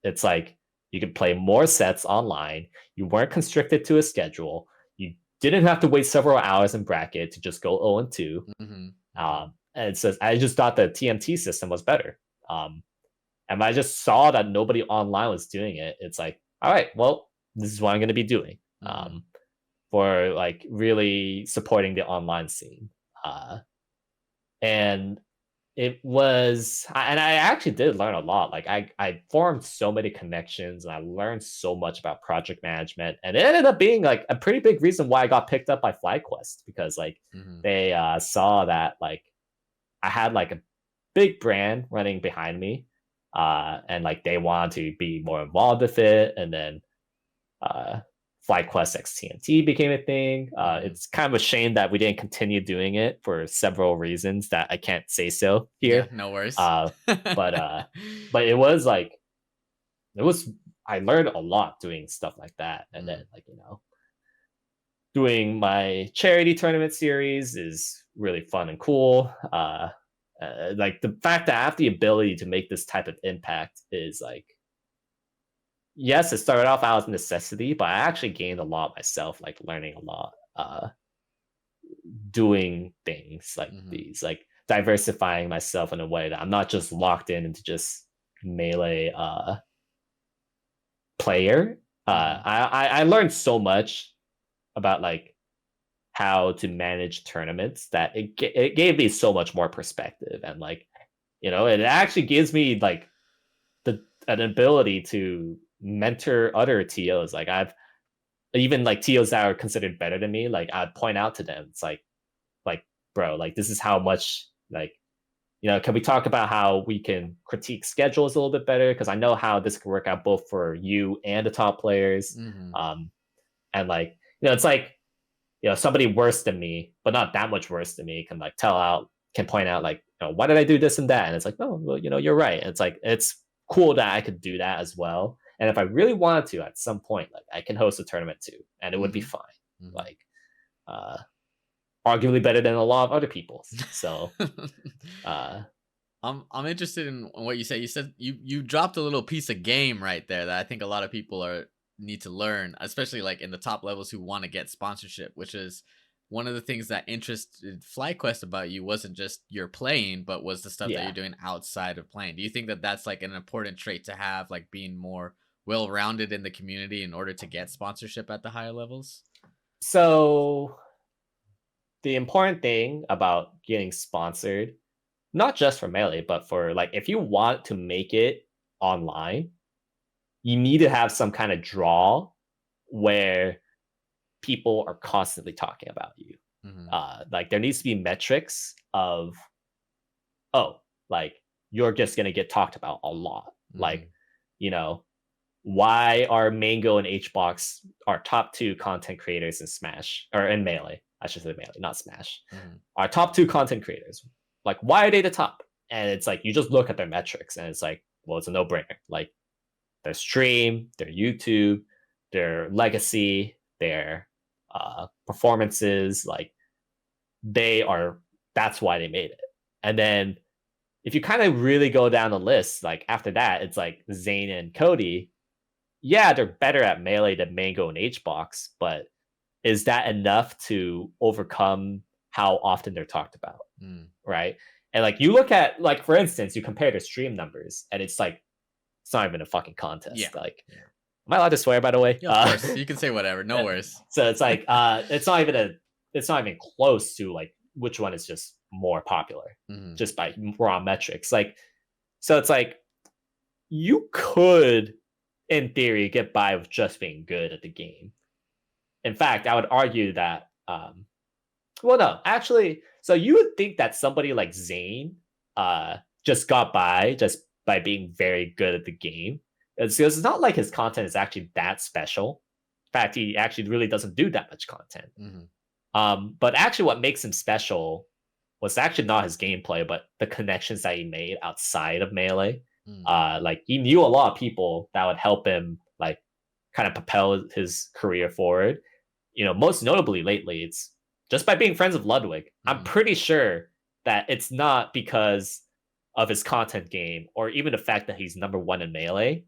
It's like you could play more sets online. You weren't constricted to a schedule. You didn't have to wait several hours in bracket to just go 0 and 2. Mm-hmm. Mm-hmm. And so I just thought the TMT system was better. And I just saw that nobody online was doing it. It's like, all right, well, this is what I'm going to be doing, Mm-hmm. for like really supporting the online scene. And it was, and I actually did learn a lot. Like I formed so many connections and I learned so much about project management. And it ended up being like a pretty big reason why I got picked up by FlyQuest, because like Mm-hmm. they saw that like I had like a big brand running behind me. And like they wanted to be more involved with it. And then uh, FlyQuest XTMT became a thing. Mm-hmm. It's kind of a shame that we didn't continue doing it for several reasons that I can't say so Yeah, here. no worries. Uh, but uh, but it was like it was. I learned a lot doing stuff like that, and then Mm. like doing my charity tournament series is really fun and cool. Like the fact that I have the ability to make this type of impact is like, yes, it started off out as necessity, but I actually gained a lot myself, like learning a lot, doing things like Mm-hmm. these, like diversifying myself in a way that I'm not just locked in into just melee player. Mm-hmm. I learned so much about like how to manage tournaments that it gave me so much more perspective, and like it actually gives me like an ability to mentor other TOs. Like I've even like TOs that are considered better than me, like I'd point out to them. It's like bro, like this is how much like can we talk about how we can critique schedules a little bit better? Because I know how this can work out both for you and the top players. Mm-hmm. And like it's like somebody worse than me, but not that much worse than me, can like can point out like, why did I do this and that? And it's like, oh, well, you're right. And it's like it's cool that I could do that as well. And if I really wanted to, at some point, like I can host a tournament too, and it would be Mm-hmm. fine. Mm-hmm. Like, uh, arguably better than a lot of other people's. So, uh, I'm interested in what you say. You said you dropped a little piece of game right there that I think a lot of people are need to learn, especially like in the top levels who want to get sponsorship, which is one of the things that interested FlyQuest about you wasn't just your playing, but was the stuff that yeah. you're doing outside of playing. Do you think that that's like an important trait to have, like being more well-rounded in the community in order to get sponsorship at the higher levels? So the important thing about getting sponsored, not just for Melee, but for like if you want to make it online, you need to have some kind of draw where people are constantly talking about you. Mm-hmm. Like there needs to be metrics of, oh, like you're just gonna get talked about a lot. Mm-hmm. Like, you know, why are Mango and HBox our top two content creators in Smash or in Melee? I should say Melee, not Smash. Mm-hmm. Our top two content creators. Like, why are they the top? And it's like you just look at their metrics, and it's like, well, it's a no-brainer. Like their stream, their YouTube, their legacy, their performances, like they are. That's why they made it. And then if you kind of really go down the list, like after that, it's like Zane and Cody. Yeah, they're better at melee than Mango and HBox, but is that enough to overcome how often they're talked about? Mm. Right. And like you look at, like, for instance, you compare their stream numbers, and it's like it's not even a fucking Yeah. contest. Like, Yeah. am I allowed to swear, by the way? Yeah, of course. You can say whatever. No worries. So it's like it's not even close to like which one is just more popular, Mm-hmm. just by raw metrics. Like, so it's like you could, in theory, get by with just being good at the game. In fact, I would argue that well, no, actually, so you would think that somebody like Zane just got by just by being very good at the game. It's not like his content is actually that special. In fact, he actually really doesn't do that much content. Mm-hmm. But actually, what makes him special was actually not his gameplay, but the connections that he made outside of Melee. Mm. Like he knew a lot of people that would help him, like, kind of propel his career forward. most notably lately, it's just by being friends with Ludwig. I'm pretty sure that it's not because of his content game or even the fact that he's number one in Melee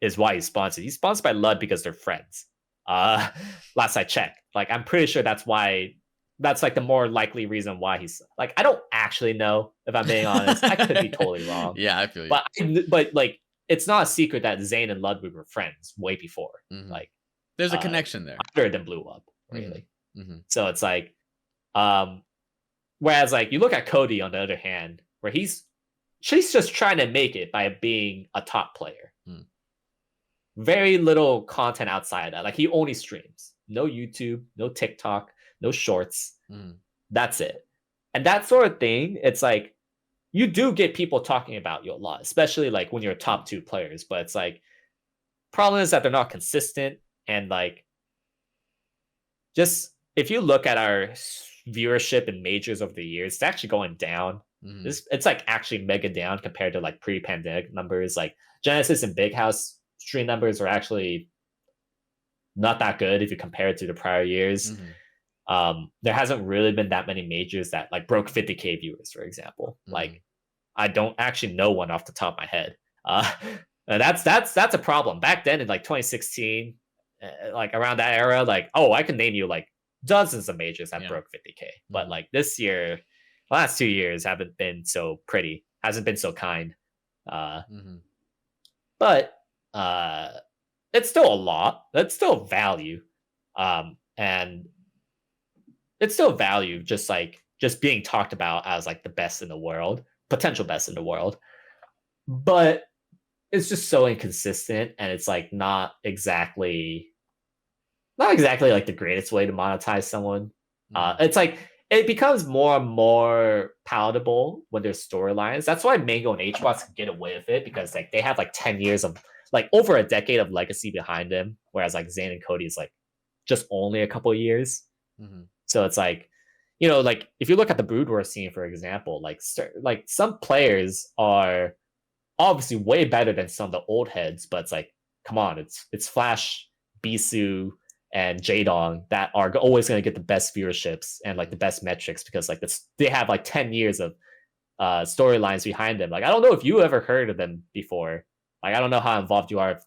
is why he's sponsored. He's sponsored by Lud because they're friends. Uh, last I checked, like I'm pretty sure that's why. That's like the more likely reason why he's like. I don't actually know if I'm being honest. I could be totally wrong. Yeah, I feel you. But like it's not a secret that Zane and Ludwig were friends way before. Like there's a connection there. After them blew up, really. Mm-hmm. So it's like, whereas like you look at Cody on the other hand, where she's just trying to make it by being a top player. Very little content outside of that. Like he only streams, no YouTube, no TikTok, no shorts. That's it. And that sort of thing, it's like you do get people talking about you a lot, especially like when you're top 2 players. But it's like problem is that they're not consistent. And like just if you look at our viewership in majors over the years, it's actually going down. It's like actually mega down compared to like pre-pandemic numbers. Like Genesis and Big House stream numbers are actually not that good if you compare it to the prior years. There hasn't really been that many majors that like broke 50K viewers, for example. Like I don't actually know one off the top of my head. That's a problem. Back then in like 2016, like around that era, like I can name you like dozens of majors that broke 50K. But like this year, the last 2 years haven't been so pretty. Hasn't been so kind. But it's still a lot. That's still value. And it's still value just being talked about as like the best in the world, potential best in the world. But it's just so inconsistent, and it's like not exactly like the greatest way to monetize someone. It's like it becomes more and more palatable when there's storylines. That's why Mango and HBox can get away with it, because like they have like 10 years of like over a decade of legacy behind them, whereas like Zane and Cody is like just only a couple of years. So it's like, like if you look at the Brood War scene, for example, like some players are obviously way better than some of the old heads, but it's like, come on, it's Flash, Bisu, and Jaedong that are always going to get the best viewerships and like the best metrics, because like they have like 10 years of storylines behind them. Like I don't know if you ever heard of them before. Like I don't know how involved you are.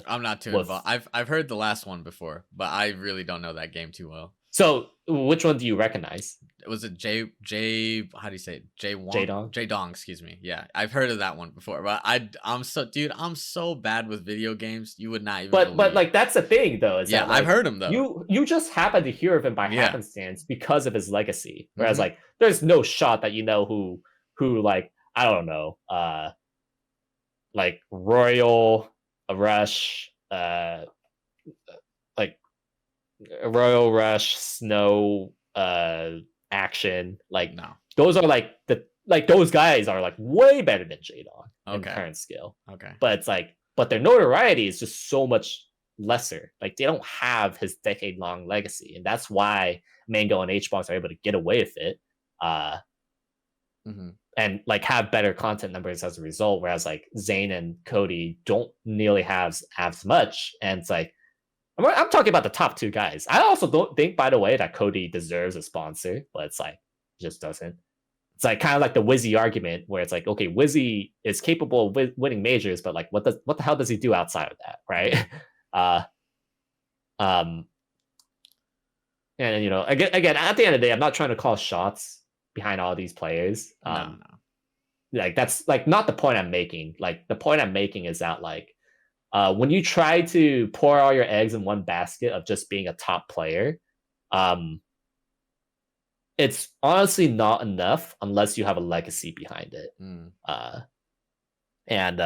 I'm not too involved. I've heard the last one before, but I really don't know that game too well. So which one do you recognize? Was it J? How do you say it? Jaedong? Jaedong, excuse me. Yeah, I've heard of that one before, but I'm so bad with video games. You would not even. But like that's the thing though. Is that, like, I've heard him though. You just happen to hear of him by happenstance because of his legacy. Whereas like there's no shot that who like I don't know, like Royal Rush, like Royal Rush, Snow, Action, like no. Those are like those guys are like way better than Jaedong in current skill. Okay. But it's like, but their notoriety is just so much lesser. Like they don't have his decade-long legacy, and that's why Mango and HBox are able to get away with it. And like have better content numbers as a result, whereas like Zane and Cody don't nearly have as much. And it's like I'm talking about the top 2 guys. I also don't think, by the way, that Cody deserves a sponsor, but it's like just doesn't. It's like kind of like the Wizzy argument, where it's like, okay, Wizzy is capable of winning majors, but like what the hell does he do outside of that, right? And again, at the end of the day, I'm not trying to call shots behind all these players. No. Like that's like not the point I'm making. Like the point I'm making is that like when you try to pour all your eggs in one basket of just being a top player, it's honestly not enough unless you have a legacy behind it. And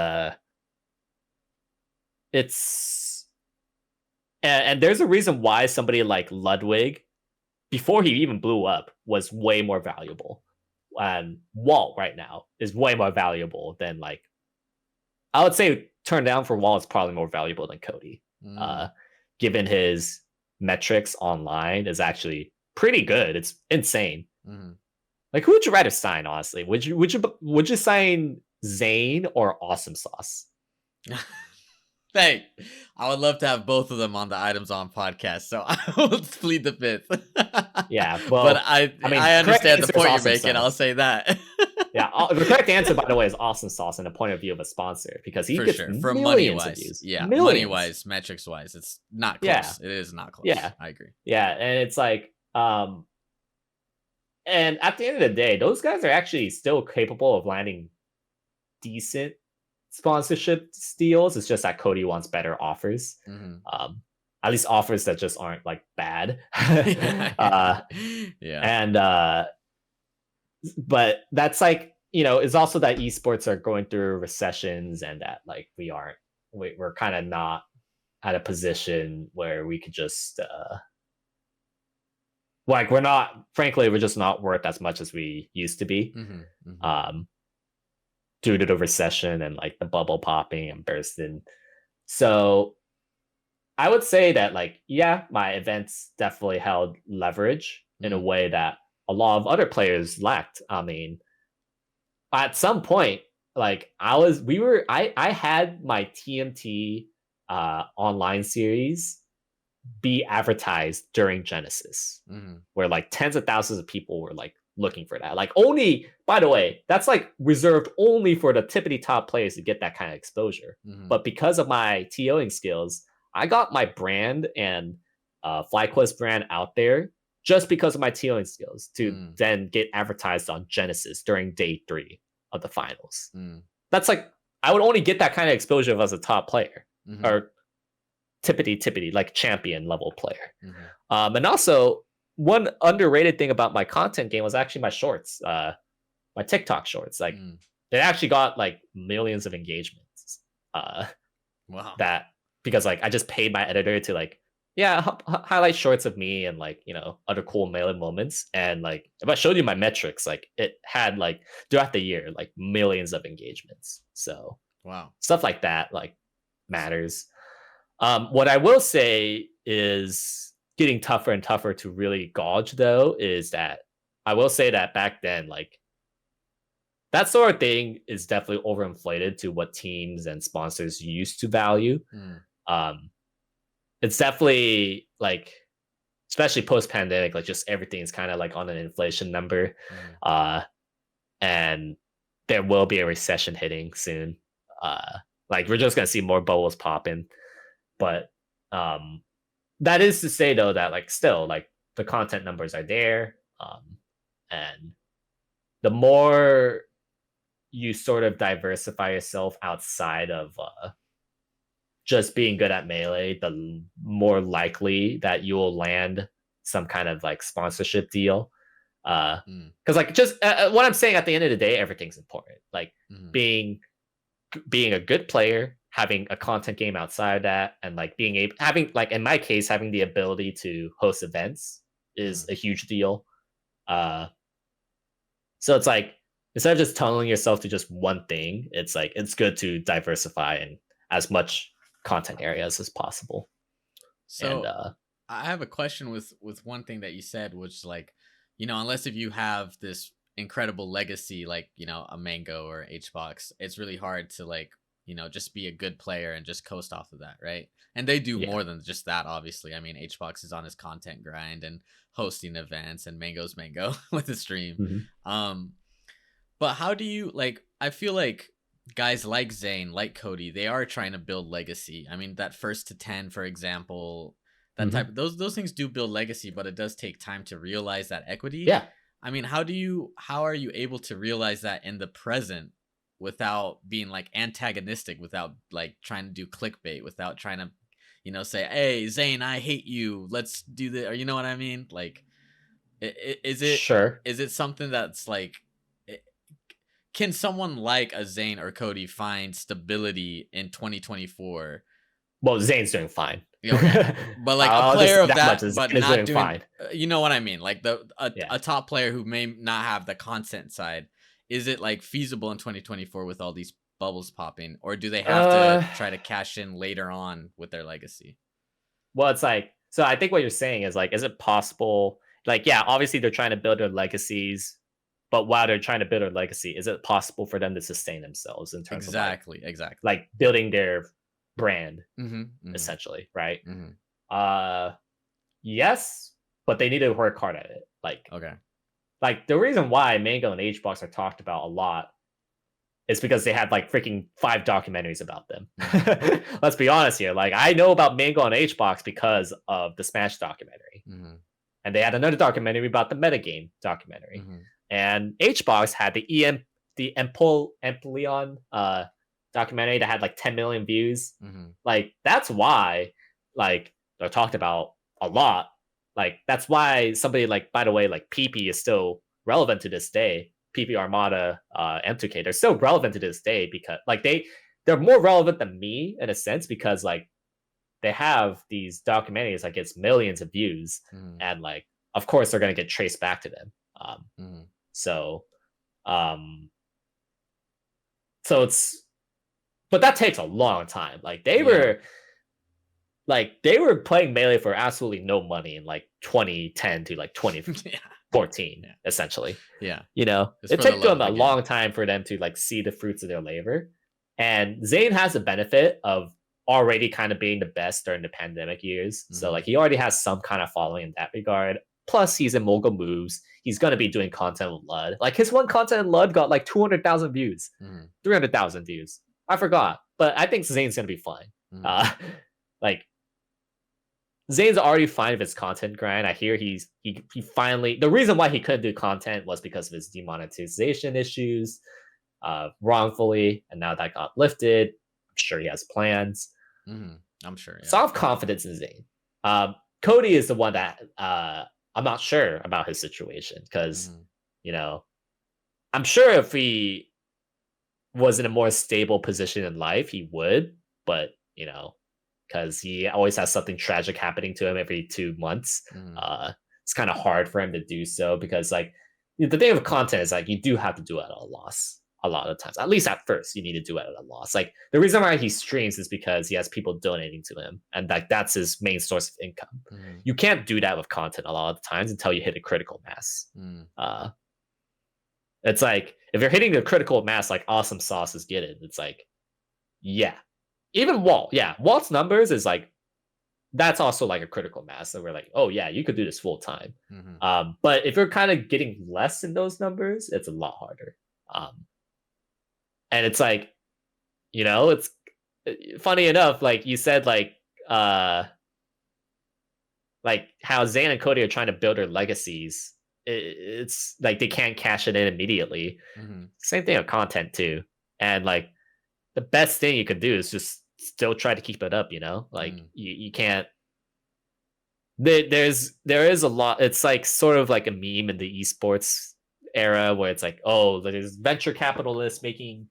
there's a reason why somebody like Ludwig, before he even blew up, was way more valuable. And Walt right now is way more valuable than like, I would say turn down for Walt is probably more valuable than Cody. Given his metrics online is actually pretty good. It's insane. Like who would you rather sign, honestly? Would you sign Zane or Awesome Sauce? Hey, I would love to have both of them on the Items On podcast, so I will plead the fifth. Yeah, But well, I mean, I correct understand the answer is point you're awesome making. I'll sauce. say that. Yeah, the correct answer, by the way, is awesome sauce in the point of view of a sponsor because he For gets sure. For money millions of wise. views, Yeah. Money millions. wise, metrics wise, it's not Yeah, close. It is not close. yeah, I agree. yeah, and it's like, and at the end of the day, those guys are actually still capable of landing decent sponsorship deals. It's just that Cody wants better offers. Hmm. Um, at least offers that just aren't like bad. Yeah. And but that's like, it's also that esports are going through recessions and that like we're kind of not at a position where we could just like we're just not worth as much as we used to be. Hmm. Hmm. Um due to the recession and like the bubble popping and bursting. So I would say that like, yeah, my events definitely held leverage in a Mm. way that a lot of other players lacked. I mean, at some point, like I had my TMT online series be advertised during Genesis, Hmm. where like tens of thousands of people were like looking for that. Like only, by the way, that's like reserved only for the tippity top players to get that kind of exposure. Hmm. But because of my TOing skills, I got my brand and FlyQuest brand out there just because of my TOing skills to Mm. then get advertised on Genesis during day 3 of the finals. Mm. That's like I would only get that kind of exposure as a top player Hmm. or tippity like champion level player. Hmm. And also one underrated thing about my content game was actually my shorts, my TikTok shorts. Like Mm. they actually got like millions of engagements. Uh, Wow. that because like I just paid my editor to like highlight shorts of me and like other cool melee moments, and like if I showed you my metrics, like it had like throughout the year like millions of engagements. So Wow. stuff like that like matters. What I will say is getting tougher and tougher to really gauge, though, is that I will say that back then, like that sort of thing is definitely overinflated to what teams and sponsors used to value. Mm. Um, it's definitely like, especially post pandemic, like just everything's kind of like on an inflation number. Hmm. Uh, and there will be a recession hitting soon. Like we're just gonna see more bubbles popping. But that is to say though that like still like the content numbers are there, and the more you sort of diversify yourself outside of just being good at melee, the more likely that you will land some kind of like sponsorship deal. Mm. Because like just what I'm saying, at the end of the day, everything's important. Like Hmm. being a good player, having a content game outside of that, and like being able having like in my case having the ability to host events is Mm. a huge deal. Uh, so it's like instead of just tunneling yourself to just one thing, it's like it's good to diversify in as much content areas as possible. And So I have a question with one thing that you said, which like, unless if you have this incredible legacy, like a Mango or HBox, it's really hard to like, just be a good player and just coast off of that, right? And they do yeah, more than just that, obviously. I mean, HBox is on his content grind and hosting events, and Mango's Mango with the stream. mm-hmm. Um, but how do you like? I feel like guys like Zane, like Cody, they are trying to build legacy. I mean, that first to 10, for example, that Mm-hmm. type of those things do build legacy, but it does take time to realize that equity. Yeah. I mean, how are you able to realize that in the present without being like antagonistic, without like trying to do clickbait, without trying to, say, "Hey, Zane, I hate you. Let's do this," or you know what I mean? Like, is it Sure. is it something that's like can someone like a Zane or Cody find stability in 2024? Well, Zane's doing fine. Okay. But like a I'll just player say of that much. that, Zane but is not doing doing, fine. you know what I mean? Like Yeah. a top player who may not have the content side. Is it like feasible in 2024 with all these bubbles popping, or do they have to Uh, try to cash in later on with their legacy? well, it's like so. I think what you're saying is like, is it possible? Like, yeah, obviously they're trying to build their legacies, but while they're trying to build their legacy, is it possible for them to sustain themselves in terms of Exactly, exactly. like building their brand, Mm-hmm. essentially, right? Mm-hmm. Uh, yes, but they need to work hard at it. Okay. Like the reason why Mango and HBox are talked about a lot is because they had like freaking 5 documentaries about them. Mm-hmm. Let's be honest here. Like I know about Mango and HBox because of the Smash documentary, Mm-hmm. and they had another documentary about the metagame documentary, Mm-hmm. and HBox had the Empoleon documentary that had like 10 million views. Mm-hmm. Like that's why like they're talked about a lot. Like that's why somebody like, by the way, like PP is still relevant to this day. PP Armada, M2K, they're still relevant to this day because like they're more relevant than me in a sense because like they have these documentaries that gets millions of views, Mm-hmm. and like of course they're gonna get traced back to them. Mm-hmm. So um so it's but that takes a long time. Yeah. Like they were playing Melee for absolutely no money in like 2010 to like Yeah. 2014, Yeah. essentially. Yeah. You know, It's it for the took love them of a the game. long time for them to like see the fruits of their labor. And Zayn has the benefit of already kind of being the best during the pandemic years. So Mm-hmm. like he already has some kind of following in that regard. Plus he's in Mogul Moves. He's gonna be doing content with Lud. Like his one content in Lud got like 200,000 views, Mm-hmm. 300,000 views. I forgot, but I think Zayn's gonna be fine. Mm-hmm. Uh, like Zayn's already fine with his content grind. I hear he finally, the reason why he couldn't do content was because of his demonetization issues, wrongfully, and now that got lifted. I'm sure he has plans. Mm-hmm. I'm sure. Yeah. So I have confidence in Zayn. Cody is the one that I'm not sure about his situation because Mm-hmm. you know I'm sure if he was in a more stable position in life, he would, but because he always has something tragic happening to him every 2 months. Mm-hmm. It's kind of hard for him to do so because, like, the thing of content is like you do have to do it at a loss a lot of times. At least at first, you need to do it at a loss. Like the reason why he streams is because he has people donating to him, and like that's his main source of income. Mm-hmm. You can't do that with content a lot of the times until you hit a critical mass. Mm-hmm. It's like if you're hitting the critical mass, like Awesome Sauce is getting, it's like, yeah, even Walt, yeah, Walt's numbers is like that's also like a critical mass. So we're like, oh yeah, you could do this full time. Mm-hmm. But if you're kind of getting less in those numbers, it's a lot harder. And it's like, it's funny enough, like you said, like how Zayn and Cody are trying to build their legacies. It's like they can't cash it in immediately. Mm-hmm. Same thing with content too. And like the best thing you could do is just still try to keep it up, like you can't. There is a lot. It's like sort of like a meme in the esports era where it's like, oh, there's venture capitalists making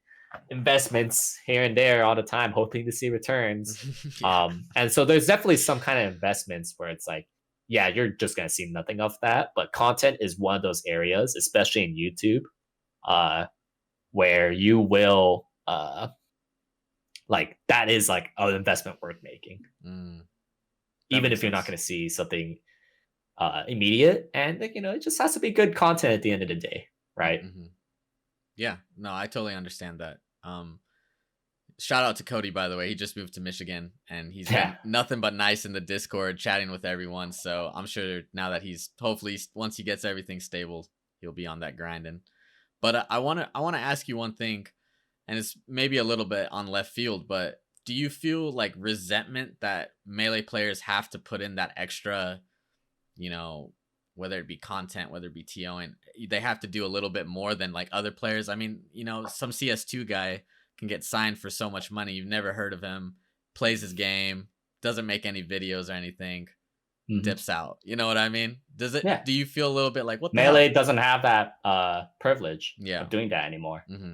investments here and there all the time, hoping to see returns. Yeah. And so there's definitely some kind of investments where it's like, yeah, you're just gonna see nothing of that. But content is one of those areas, especially in YouTube, where you will like that is like an investment worth making. Even if you're not going to see something immediate, and like, it just has to be good content at the end of the day, right? Mm-hmm. Yeah, no, I totally understand that. Shout out to Cody, by the way. He just moved to Michigan, and he's been nothing but nice in the Discord, chatting with everyone. So I'm sure now that he's hopefully once he gets everything stable, he'll be on that grinding. But I wanna ask you one thing, and it's maybe a little bit on left field, but do you feel like resentment that Melee players have to put in that extra, whether it be content, whether it be TO, and they have to do a little bit more than like other players? I mean, some CS2 guy can get signed for so much money. You've never heard of him, plays his game, doesn't make any videos or anything, dips out. You know what I mean? Does it? Yeah. Do you feel a little bit like what the Melee hell? doesn't have that privilege of doing that anymore? Mm-hmm.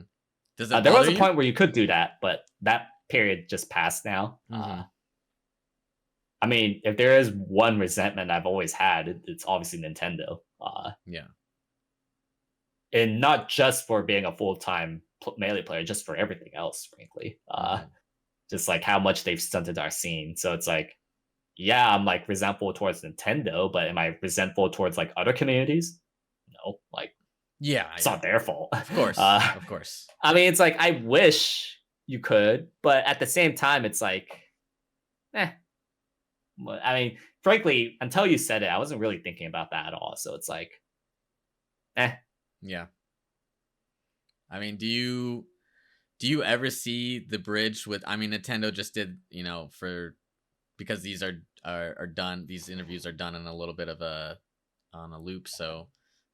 Does it? There was a point where you could do that, but that period just passed now. I mean, if there is one resentment I've always had, it's obviously Nintendo. Yeah. And not just for being a full-time Melee player, just for everything else, frankly. Just like how much they've stunted our scene. So it's like, yeah, I'm like resentful towards Nintendo, but am I resentful towards like other communities? No, like, yeah, it's not their fault. Of course. Of course. I mean, it's like I wish you could, but at the same time, it's like, eh. I mean, frankly, until you said it, I wasn't really thinking about that at all. So it's like, eh. Yeah. I mean, do you ever see the bridge with, I mean, Nintendo just did, for, because these are done, these interviews are done in a little bit of a, on a loop, so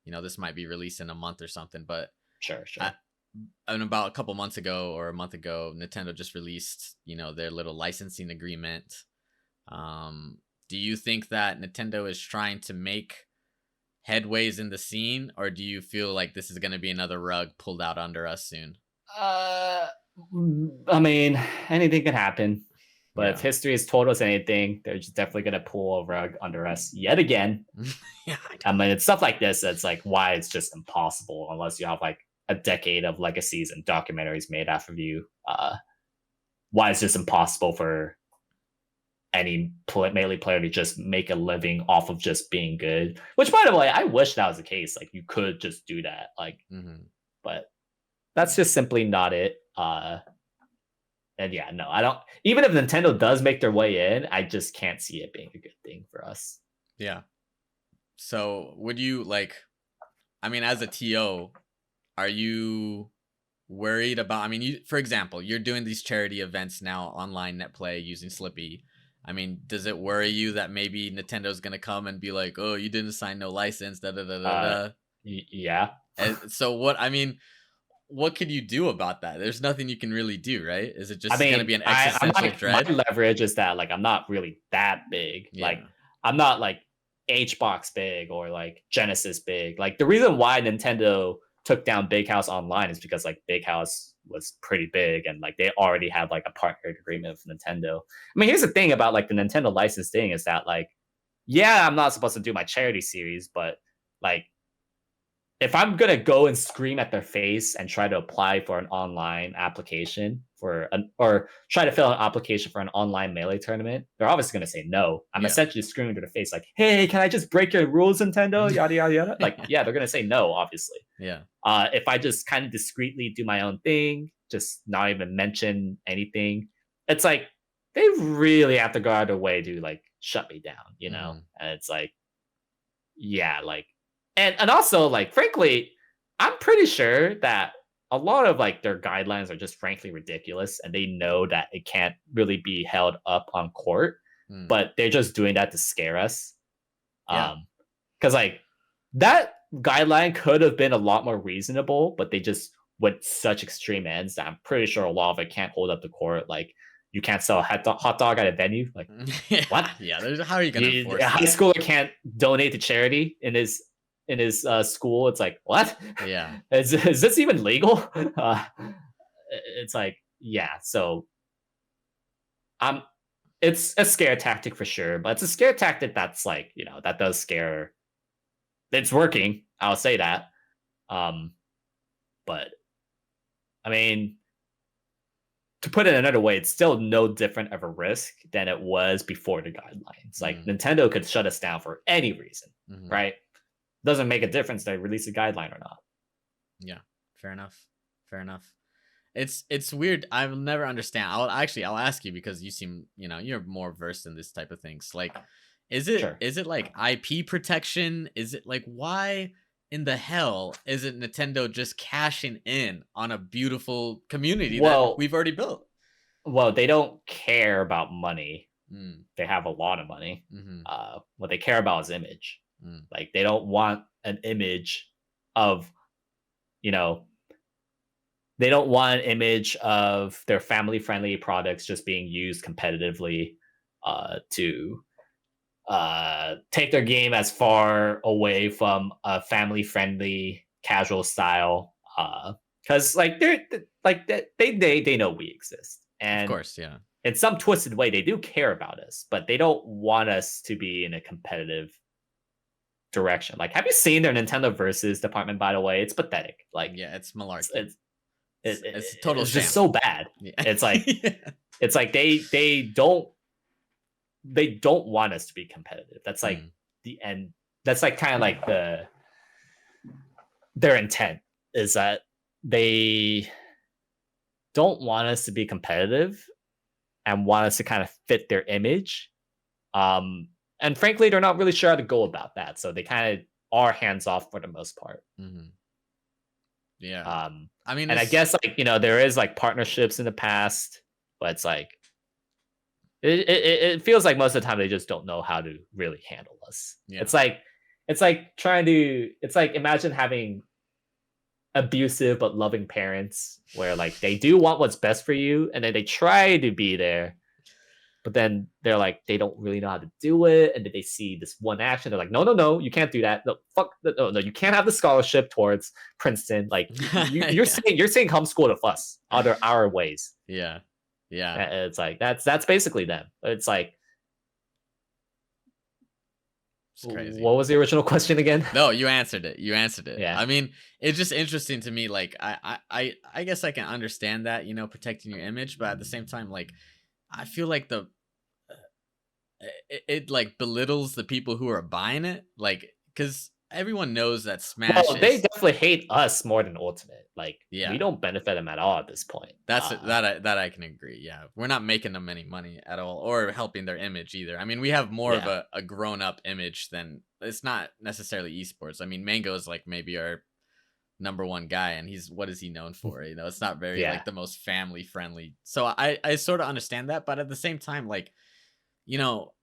this might be released in a month or something, but Sure, I, sure. and about a couple months ago or a month ago, Nintendo just released, their little licensing agreement. Do you think that Nintendo is trying to make headways in the scene, or do you feel like this is going to be another rug pulled out under us soon? Uh, I mean, anything can happen. But if Yeah. history has told us anything, they're just definitely going to pull a rug under us yet again. Yeah, I mean, it's stuff like this that's like why it's just impossible unless you have like a decade of legacies and documentaries made after you. Why it's just impossible for any melee player to just make a living off of just being good. Which, by the way, I wish that was the case. Like you could just do that. Like, hmm but that's just simply not it. And yeah, no, I don't. Even if Nintendo does make their way in, I just can't see it being a good thing for us. yeah. So would you like, I mean, as a TO, are you worried about, I mean, for example, you're doing these charity events now, online net play using Slippy. I mean, does it worry you that maybe Nintendo's gonna come and be like, oh, you didn't sign no license, da da da da Uh, da? yeah. And so what, I mean, what could you do about that? There's nothing you can really do, right? Is it I just gonna be mean, an I'm existential not, my dread? leverage is that like I'm not really that big. Like Yeah. I'm not like HBox big or like Genesis big. Like the reason why Nintendo took down Big House Online is because like Big House was pretty big and like they already had like a partnered agreement with Nintendo. I mean, here's the thing about like the Nintendo license thing is that like, yeah, I'm not supposed to do my charity series, but like if I'm gonna go and scream at their face and try to apply for an online application for an or try to fill an application for an online melee tournament, they're obviously gonna say no. I'm Yeah. essentially screaming to their face like, "Hey, can I just break your rules, Nintendo?" Yada yada yada. Like, yeah, they're gonna say no, obviously. Yeah. If I just kind of discreetly do my own thing, just not even mention anything, it's like they really have to go out of their way to like shut me down, you know? hmm And it's like, yeah, like and also like frankly, I'm pretty sure that a lot of like their guidelines are just frankly ridiculous and they know that it can't really be held up on court, Mm. but they're just doing that to scare us. Yeah. Because like that guideline could have been a lot more reasonable, but they just went such extreme ends that I'm pretty sure a lot of it can't hold up to court. Like you can't sell a hot dog at a venue. Like Yeah. what? Yeah. How are you gonna A enforce high that? schooler can't donate to charity in his school. It's like what? Yeah. Is this even legal? It's like yeah. So I'm. It's a scare tactic for sure, but it's a scare tactic that's like that does scare. It's working. I'll say that. Um, but I mean, to put it another way, it's still no different of a risk than it was before the guidelines. Like Mm. Nintendo could shut us down for any reason, hmm right? Doesn't make a difference they release a guideline or not. Yeah. Fair enough. Fair enough. It's weird. I'll never understand. I'll ask you because you seem, you're more versed in this type of things. Like, is it Sure. is it like IP protection? Is it like, why in the hell is it Nintendo just cashing in on a beautiful community that Well, we've already built? they don't care about money. Mm, They have a lot of money. mm-hmm, What they care about is image. mm, Like they don't want an image of, you know, they don't want an image of their family friendly products just being used competitively to take their game as far away from a family friendly casual style. Because like they know we exist, of and course, yeah. in some twisted way they do care about us, but they don't want us to be in a competitive direction. Like, have you seen their Nintendo Versus department? By the way, it's pathetic. Like, Yeah, it's it's malarkey. it's, it, it, It's a total it's just sham. so bad. Yeah. It's like Yeah. they don't want us to be competitive. That's like Mm, the end. That's like kind of like their intent is that they don't want us to be competitive and want us to kind of fit their image. And frankly, they're not really sure how to go about that. So they kind of are hands off for the most part. Hmm. Yeah. Um, I mean, and I it's guess like there is like partnerships in the past, but it's like it feels like most of the time they just don't know how to really handle us. yeah. It's like trying to it's like imagine having abusive but loving parents where like they do want what's best for you and then they try to be there, but then they're like they don't really know how to do it, and then they see this one action, they're like no no no, you can't do that, no fuck no no, you can't have the scholarship towards Princeton, like Yeah. you're saying homeschool to us other our ways. Yeah. Yeah. And it's like that's basically them. It's like It's crazy. what was the original question again? No, you answered it. You answered it. Yeah. I mean, it's just interesting to me. Like, I guess I can understand that, protecting your image, but at the same time, like, I feel like it like belittles the people who are buying it, like, because everyone knows that Smash Well, they is, definitely hate us more than Ultimate. Like we yeah. don't benefit them at all at this point. That I can agree. Yeah, we're not making them any money at all, or helping their image either. I mean, we have more of Yeah. a grown up image than, it's not necessarily esports. I mean, Mango is like maybe our number one guy, and he's, what is he known for? It's not very Yeah. like the most family friendly. So I sort of understand that, but at the same time, like, you know,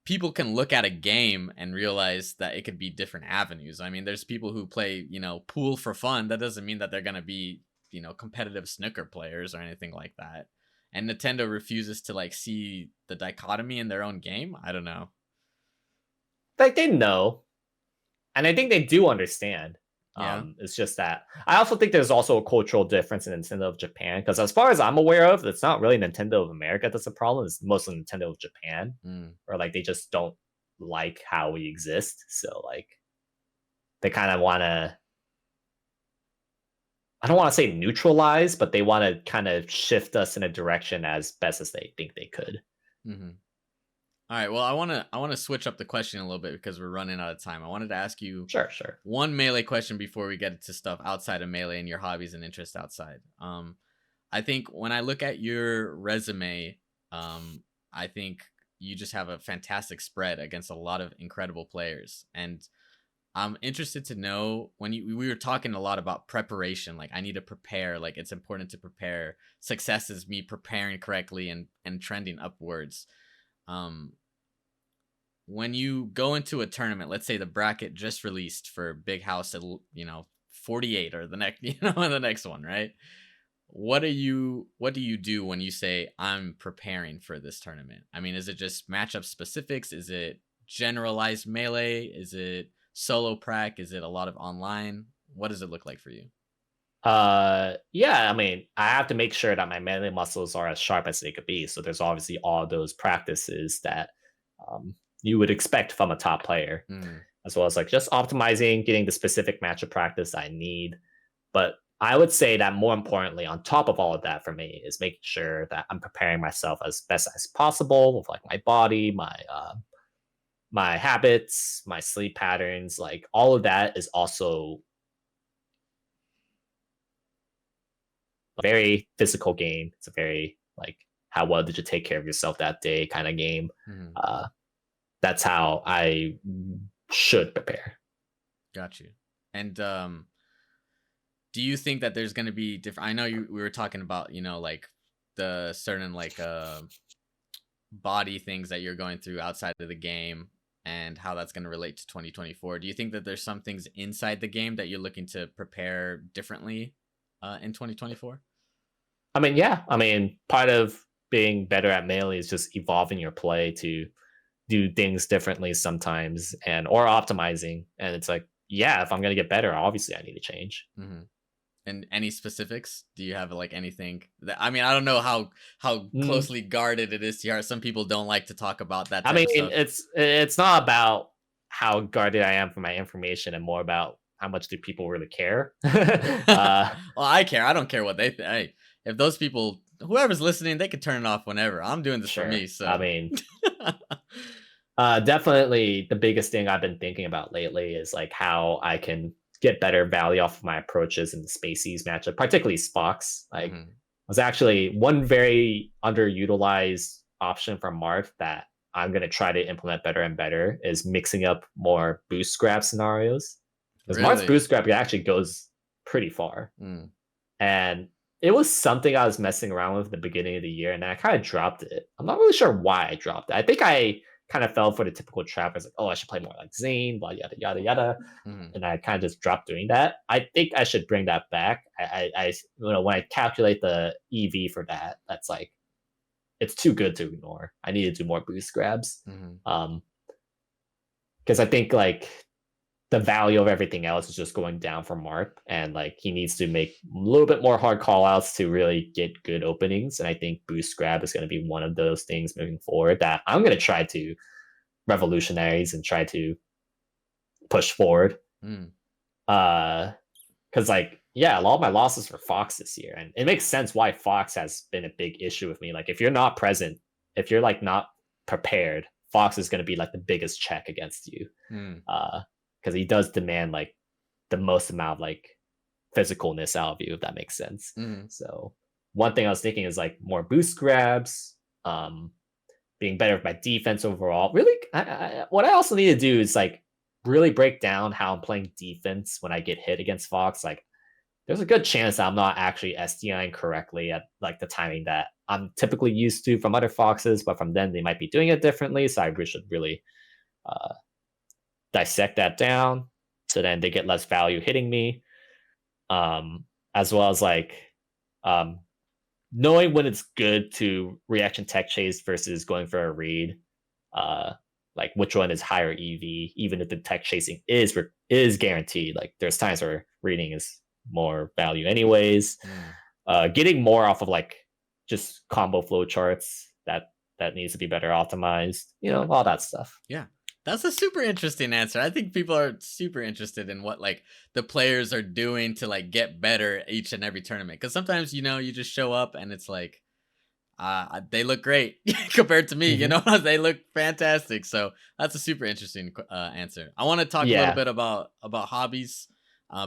people can look at a game and realize that it could be different avenues. I mean, there's people who play, pool for fun. That doesn't mean that they're going to be, competitive snooker players or anything like that. And Nintendo refuses to like see the dichotomy in their own game. I don't know. Like they know. And I think they do understand. Yeah. It's just that I also think there's also a cultural difference in Nintendo of Japan, because as far as I'm aware of, it's not really Nintendo of America that's a problem. It's mostly Nintendo of Japan, Mm. or like they just don't like how we exist. So like they kind of want to, I don't want to say neutralize, but they want to kind of shift us in a direction as best as they think they could. Mm-hmm. All right. Well, I want to switch up the question a little bit because we're running out of time. I wanted to ask you Sure. one Melee question before we get to stuff outside of Melee and your hobbies and interests outside. I think when I look at your resume, I think you just have a fantastic spread against a lot of incredible players. And I'm interested to know, when we were talking a lot about preparation, like I need to prepare, like it's important to prepare. Success is me preparing correctly and trending upwards. Um, when you go into a tournament, let's say the bracket just released for Big House at 48 or the next, the next one, right? What do you do when you say I'm preparing for this tournament? I mean, is it just matchup specifics? Is it generalized Melee? Is it solo prac? Is it a lot of online? What does it look like for you? Yeah, I mean, I have to make sure that my melee muscles are as sharp as they could be. So there's obviously all those practices that um, you would expect from a top player, Mm, as well as like just optimizing, getting the specific matchup practice I need. But I would say that more importantly, on top of all of that for me, is making sure that I'm preparing myself as best as possible with like my body, my habits, my sleep patterns, like all of that is also a very physical game. It's a very like how well did you take care of yourself that day kind of game. mm, Uh, that's how I should prepare. got you. And do you think that there's going to be different? I know we were talking about, like the certain like body things that you're going through outside of the game and how that's going to relate to 2024. Do you think that there's some things inside the game that you're looking to prepare differently in 2024? I mean, yeah. I mean, part of being better at melee is just evolving your play to do things differently sometimes, and or optimizing. And it's like, yeah, if I'm gonna get better, obviously I need to change. Mm-hmm. And any specifics? Do you have like anything that, I mean, I don't know how Mm, closely guarded it is to your heart. Some people don't like to talk about that I type mean, of stuff. it's not about how guarded I am for my information, and more about how much do people really care. Well, I care. I don't care what they think. Hey, if those people, whoever's listening, they could turn it off whenever. I'm doing this for Sure. me, I so. mean, definitely the biggest thing I've been thinking about lately is like how I can get better value off of my approaches in the Spaceys matchup, particularly Spox. Like Mhm. was actually one very underutilized option from Marth that I'm going to try to implement better and better is mixing up more boost grab scenarios. Because Marth's Really? boost grab actually goes pretty far. Mm. And it was something I was messing around with at the beginning of the year, and I kind of dropped it. I'm not really sure why I dropped it. I think I kind of fell for the typical trap. I was like, oh, I should play more like Zane, blah, yada, yada, yada. Mm. And I kind of just dropped doing that. I think I should bring that back. When I calculate the EV for that, that's like, it's too good to ignore. I need to do more boost grabs. Mm. Because I think like the value of everything else is just going down for Mark, and like he needs to make a little bit more hard call outs to really get good openings. And I think boost grab is going to be one of those things moving forward that I'm going to try to revolutionize and try to push forward. Mm. Because like, yeah, a lot of my losses were Fox this year, and it makes sense why Fox has been a big issue with me. Like if you're not present, if you're like not prepared, Fox is going to be like the biggest check against you. Mm. Because he does demand like the most amount of like physicalness out of you, if that makes sense. Mm. So one thing I was thinking is like more boost grabs, being better with my defense overall. Really, what I also need to do is like really break down how I'm playing defense when I get hit against Fox. Like there's a good chance that I'm not actually SDIing correctly at like the timing that I'm typically used to from other Foxes, but from them they might be doing it differently. So I should really dissect that down so then they get less value hitting me, as well as like knowing when it's good to reaction tech chase versus going for a read, like which one is higher EV, even if the tech chasing is guaranteed. Like there's times where reading is more value anyways. Getting more off of like just combo flow charts that needs to be better optimized, all that stuff. Yeah. That's a super interesting answer. I think people are super interested in what like the players are doing to like get better each and every tournament. Because sometimes you just show up and it's like they look great compared to me. Mm-hmm. They look fantastic. So that's a super interesting answer. I want to talk a little Yeah, bit about hobbies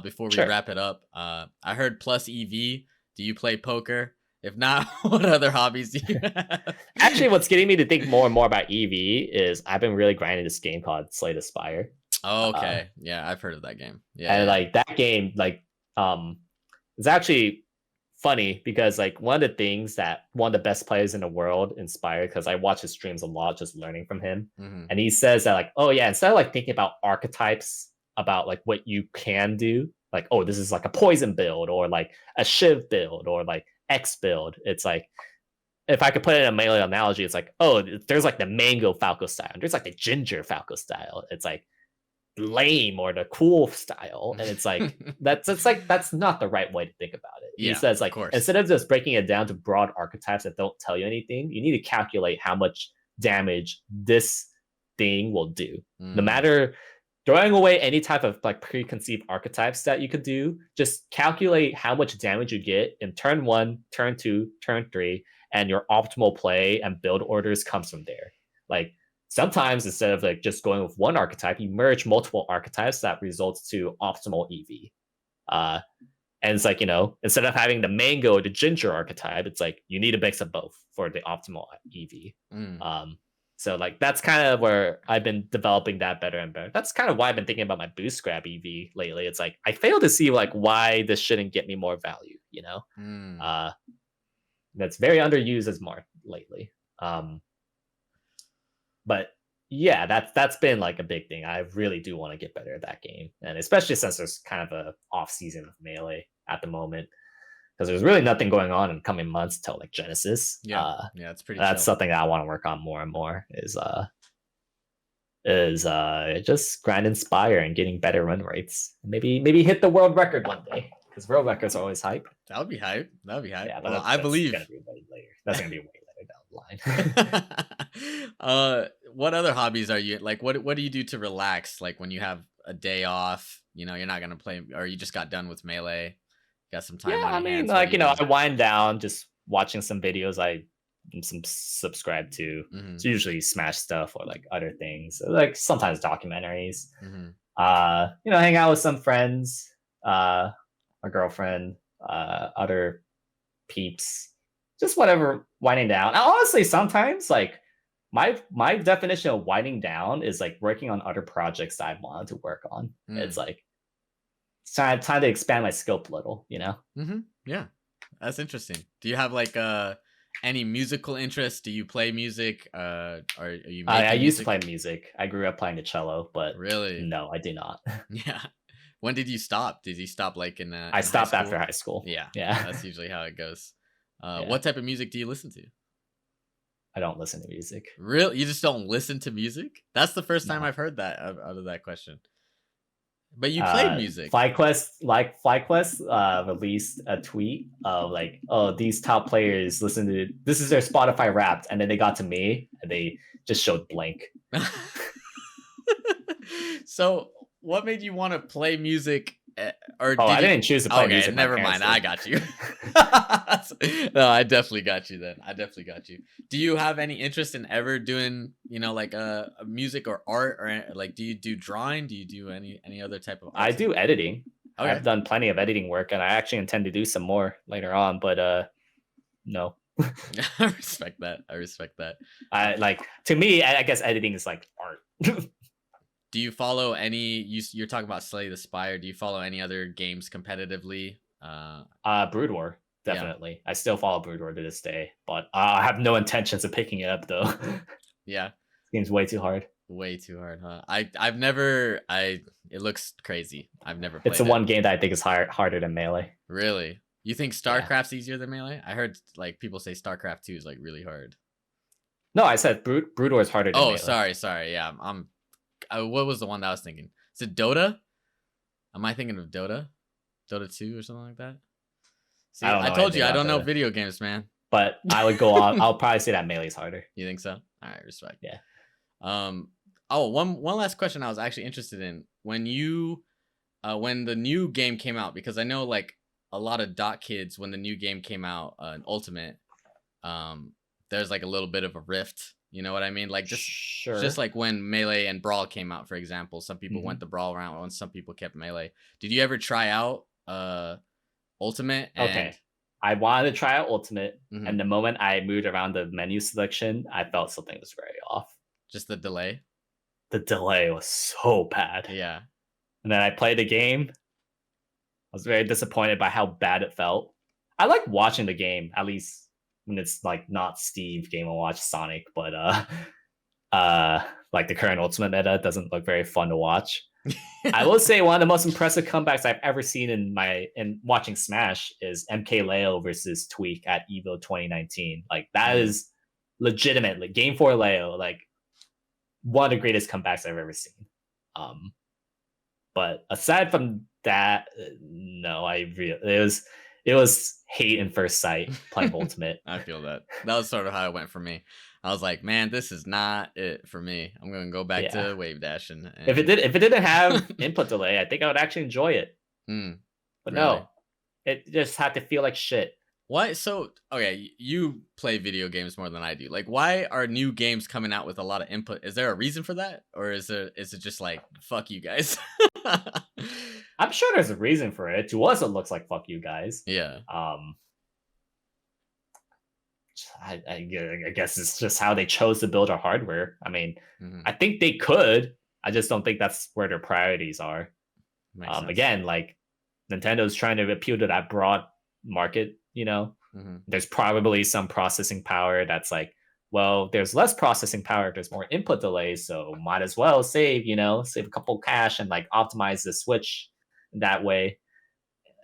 before we sure. wrap it up. I heard plus EV. Do you play poker? If not, what other hobbies do you have? Actually, what's getting me to think more and more about EV is I've been really grinding this game called Slay the Spire. Oh, Uh, okay. Yeah, I've heard of that game. Yeah, and yeah. like that game, like it's actually funny because like one of the things that one of the best players in the world inspired, because I watch his streams a lot, just learning from him, Mm-hmm. and he says that like, oh yeah, instead of like thinking about archetypes about like what you can do, like oh this is like a poison build or like a shiv build or like X build, it's like if I could put it in a melee analogy, it's like, oh, there's like the mango Falco style, there's like the ginger Falco style. It's like lame or the cool style, and it's like that's not the right way to think about it. He Yeah, says of like course. instead of just breaking it down to broad archetypes that don't tell you anything, you need to calculate how much damage this thing will do. No Mm. matter throwing away any type of like preconceived archetypes that you could do, just calculate how much damage you get in turn 1, turn 2, turn 3, and your optimal play and build orders comes from there. Like sometimes instead of like just going with one archetype, you merge multiple archetypes that results to optimal EV. And it's like, instead of having the mango or the ginger archetype, it's like you need a mix of both for the optimal EV. Mm. So like that's kind of where I've been developing that better and better. That's kind of why I've been thinking about my boost grab EV lately. It's like I fail to see like why this shouldn't get me more value, Mm. that's very underused as Mark lately. But yeah, that's been like a big thing. I really do want to get better at that game, and especially since there's kind of a off season of melee at the moment, because there's really nothing going on in coming months till like Genesis. Yeah. Yeah, it's pretty That's chill. something that I want to work on more and more. Is just grind inspire and getting better run rates. Maybe hit the world record one day, because world records are always hype. That would be hype. That would be hype. Yeah, but Well, that's I believe. gonna be way later. That's gonna be way later down the line. What other hobbies are you like? What do you do to relax? Like when you have a day off, you're not gonna play, or you just got done with melee, got some time Yeah, on I your mean, hands. What like do you do? I wind down just watching some videos I some subscribe to. Mm-hmm. It's usually Smash stuff or like other things, like sometimes documentaries. Mm-hmm. Hang out with some friends, a girlfriend, other peeps. just whatever winding down. And honestly, sometimes like my definition of winding down is like working on other projects that I wanted to work on. It's Mm. like trying to expand my scope a little, you know. Yeah, that's interesting. Do you have like any musical interests? Do you play music? Are you I making used to music? play music. I grew up playing the cello, but Really? no, I do not. Yeah. When did you stop? Did you stop like I in high stopped after school? high school. Yeah, Yeah. that's usually how it goes. Yeah. What type of music do you listen to? I don't listen to music. Really? You just don't listen to music? That's the first time No. I've heard that out of that question. But you played music. FlyQuest released a tweet of like, oh, these top players listen to this is their Spotify Wrapped, and then they got to me and they just showed blank. So, what made you want to play music? Or Oh, did I you? didn't choose to play Okay, music. My never parents mind. I did. got you. No, I definitely got you then. I definitely got you. Do you have any interest in ever doing, like a music or art, or like do you do drawing? Do you do any other type of I art? do editing. Okay. I've done plenty of editing work, and I actually intend to do some more later on. But no. I respect that. I respect that. I like to me. I guess editing is like art. Do you follow any? You're talking about Slay the Spire. Do you follow any other games competitively? Brood War, Yeah. definitely. I still follow Brood War to this day, but I have no intentions of picking it up though. Yeah. Seems way too hard. Way too hard, huh? I've never. It looks crazy. I've never played It's the it. one game that I think is harder than Melee. Really? You think Starcraft's easier than Melee? I heard like people say Starcraft 2 is like really hard. No, I said Brood War is harder than Oh, Melee. sorry. Yeah, what was the one that I was thinking? Is it Dota? Am I thinking of Dota? Dota 2 or something like that? See, I told you I don't know video games, man. But I would go on. I'll probably say that Melee's harder. You think so? All right, respect. Yeah. Oh, one last question I was actually interested in when the new game came out, because I know like a lot of dot kids when the new game came out, Ultimate, there's like a little bit of a rift. You know what I mean? Like just like when Melee and Brawl came out, for example, some people went the Brawl route and some people kept Melee. Did you ever try out Ultimate? Okay. I wanted to try out Ultimate, and the moment I moved around the menu selection, I felt something was very off. Just the delay? The delay was so bad. Yeah. And then I played the game. I was very disappointed by how bad it felt. I like watching the game, at least when it's like not Steve Game & Watch Sonic, but like the current Ultimate meta doesn't look very fun to watch. I will say one of the most impressive comebacks I've ever seen in watching Smash is MKLeo versus Tweak at EVO 2019. Like that is legitimately Game 4 Leo, like one of the greatest comebacks I've ever seen. But aside from that, no, it was hate in first sight playing Ultimate. I feel that. That was sort of how it went for me. I was like, man, this is not it for me. I'm gonna go back to wave dashing. If it didn't have input delay, I think I would actually enjoy it. But really? No, it just had to feel like shit. Why? So okay, you play video games more than I do. Like, why are new games coming out with a lot of input? Is there a reason for that, or is it just like fuck you guys? I'm sure there's a reason for it. To us, it looks like fuck you guys. Yeah. I guess it's just how they chose to build our hardware. I mean, I think they could. I just don't think that's where their priorities are. Again, like Nintendo's trying to appeal to that broad market. You know, there's probably some processing power that's like, well, there's less processing power. There's more input delays, so might as well save a couple cash and like optimize the Switch that way.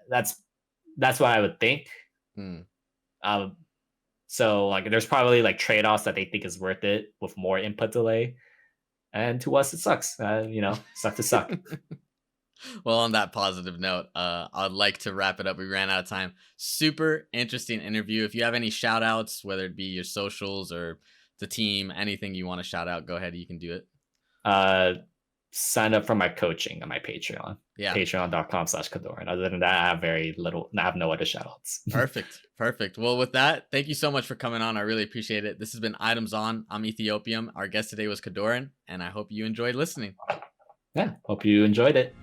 That's what I would think. So like there's probably like trade-offs that they think is worth it with more input delay. And to us it sucks. Suck to suck. Well, on that positive note, I'd like to wrap it up. We ran out of time. Super interesting interview. If you have any shout outs, whether it be your socials or the team, anything you want to shout out, go ahead. You can do it. Sign up for my coaching on my Patreon. Yeah. Patreon.com/KoDoRiN. Other than that, I have no other shout outs. Perfect. Well, with that, thank you so much for coming on. I really appreciate it. This has been Items On. I'm Ethiopium. Our guest today was KoDoRiN, and I hope you enjoyed listening. Yeah, hope you enjoyed it.